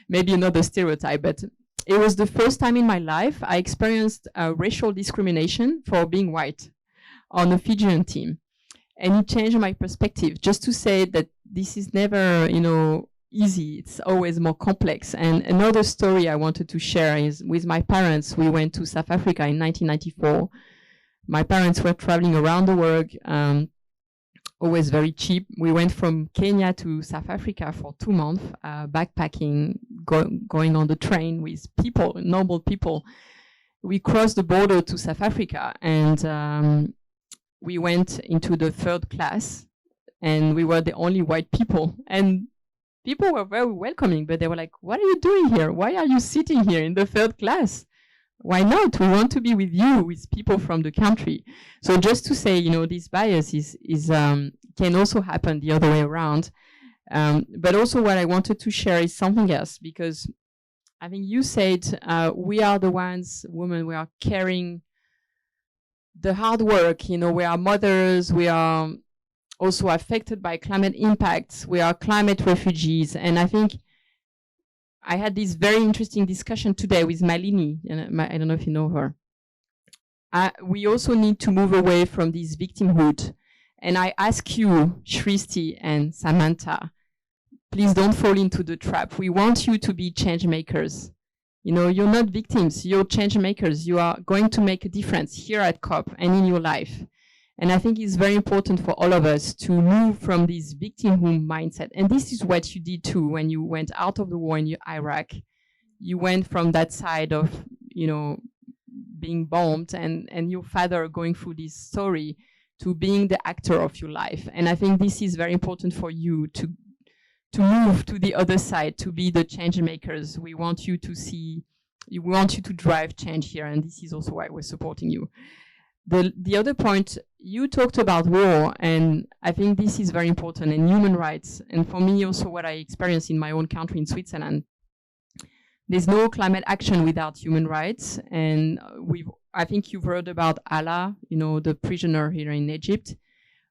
maybe another stereotype, but it was the first time in my life I experienced racial discrimination for being white on a Fijian team. And it changed my perspective, just to say that this is never, easy. It's always more complex. And another story I wanted to share is with my parents. We went to South Africa in 1994. My parents were traveling around the world, always very cheap. We went from Kenya to South Africa for 2 months, backpacking, going on the train with people, normal people. We crossed the border to South Africa, and we went into the 3rd class, and we were the only white people. And people were very welcoming, but they were like, what are you doing here? Why are you sitting here in the 3rd class? Why not? We want to be with you, with people from the country. So just to say, this bias is can also happen the other way around. But also what I wanted to share is something else, because I think you said we are the ones, women, we are carrying the hard work. We are mothers, we are also affected by climate impacts, we are climate refugees. And I think I had this very interesting discussion today with Malini, and I don't know if you know her. We also need to move away from this victimhood. And I ask you, Shristi and Samantha, please don't fall into the trap. We want you to be change makers. You're not victims, you're change makers. You are going to make a difference here at COP and in your life. And I think it's very important for all of us to move from this victimhood mindset. And this is what you did too when you went out of the war in Iraq. You went from that side of, being bombed and your father going through this story to being the actor of your life. And I think this is very important for you to move to the other side, to be the change makers. We want you to see, we want you to drive change here. And this is also why we're supporting you. The other point, you talked about war, and I think this is very important, and human rights. And for me also what I experienced in my own country in Switzerland, there's no climate action without human rights. And I think you've heard about Allah, the prisoner here in Egypt.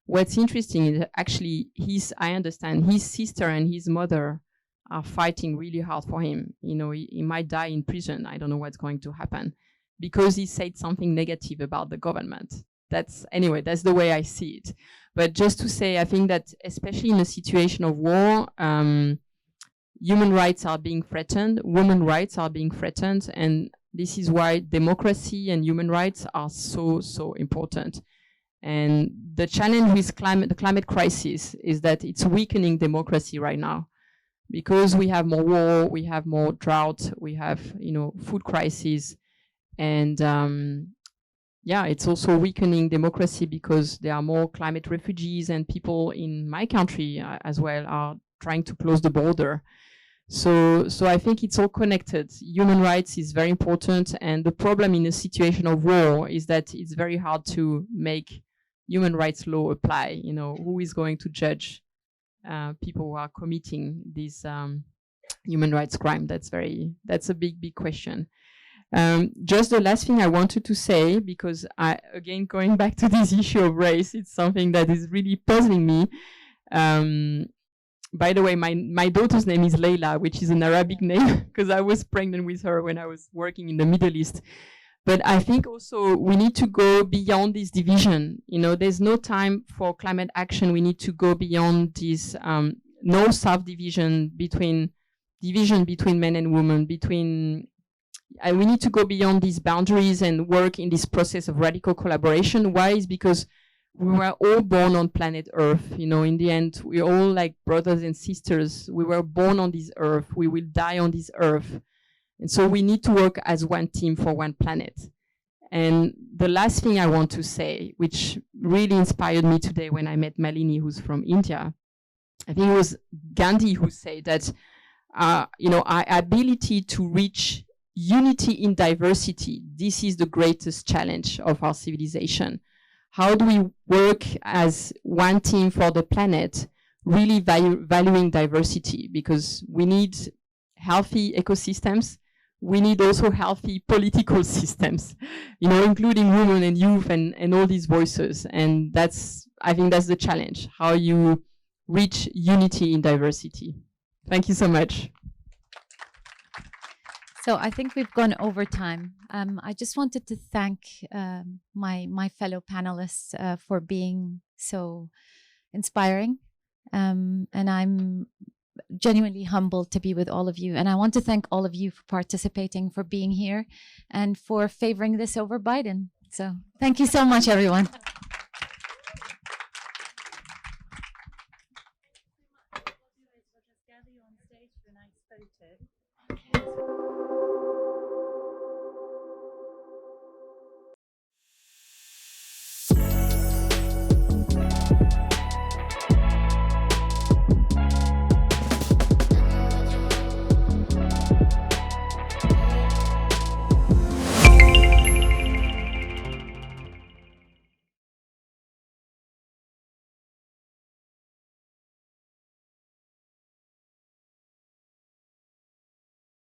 What's interesting is actually I understand his sister and his mother are fighting really hard for him. He might die in prison. I don't know what's going to happen, because he said something negative about the government. That's the way I see it. But just to say, I think that especially in a situation of war, human rights are being threatened, women's rights are being threatened, and this is why democracy and human rights are so, so important. And the challenge with the climate crisis is that it's weakening democracy right now, because we have more war, we have more drought, we have, food crisis. And it's also weakening democracy because there are more climate refugees, and people in my country as well are trying to close the border. So I think it's all connected. Human rights is very important. And the problem in a situation of war is that it's very hard to make human rights law apply. Who is going to judge people who are committing this human rights crime? That's a big, big question. Just the last thing I wanted to say, because again, going back to this issue of race, it's something that is really puzzling me. By the way, my daughter's name is Leila, which is an Arabic name, because I was pregnant with her when I was working in the Middle East. But I think also we need to go beyond this division. You know, there's no time for climate action. We need to go beyond this north-south division between men and women, we need to go beyond these boundaries and work in this process of radical collaboration. Why? Is because we were all born on planet Earth. You know, in the end, we're all like brothers and sisters. We were born on this Earth. We will die on this Earth. And so we need to work as one team for one planet. And the last thing I want to say, which really inspired me today when I met Malini, who's from India, I think it was Gandhi who said that, you know, our ability to reach unity in diversity, this is the greatest challenge of our civilization. How do we work as one team for the planet, really valuing diversity? Because we need healthy ecosystems. We need also healthy political systems, you know, including women and youth and all these voices. And I think that's the challenge, how you reach unity in diversity. Thank you so much. So I think we've gone over time. I just wanted to thank my fellow panelists for being so inspiring. And I'm genuinely humbled to be with all of you. And I want to thank all of you for participating, for being here, and for favoring this over Biden. So thank you so much, everyone. Gather you on stage for a nice photo.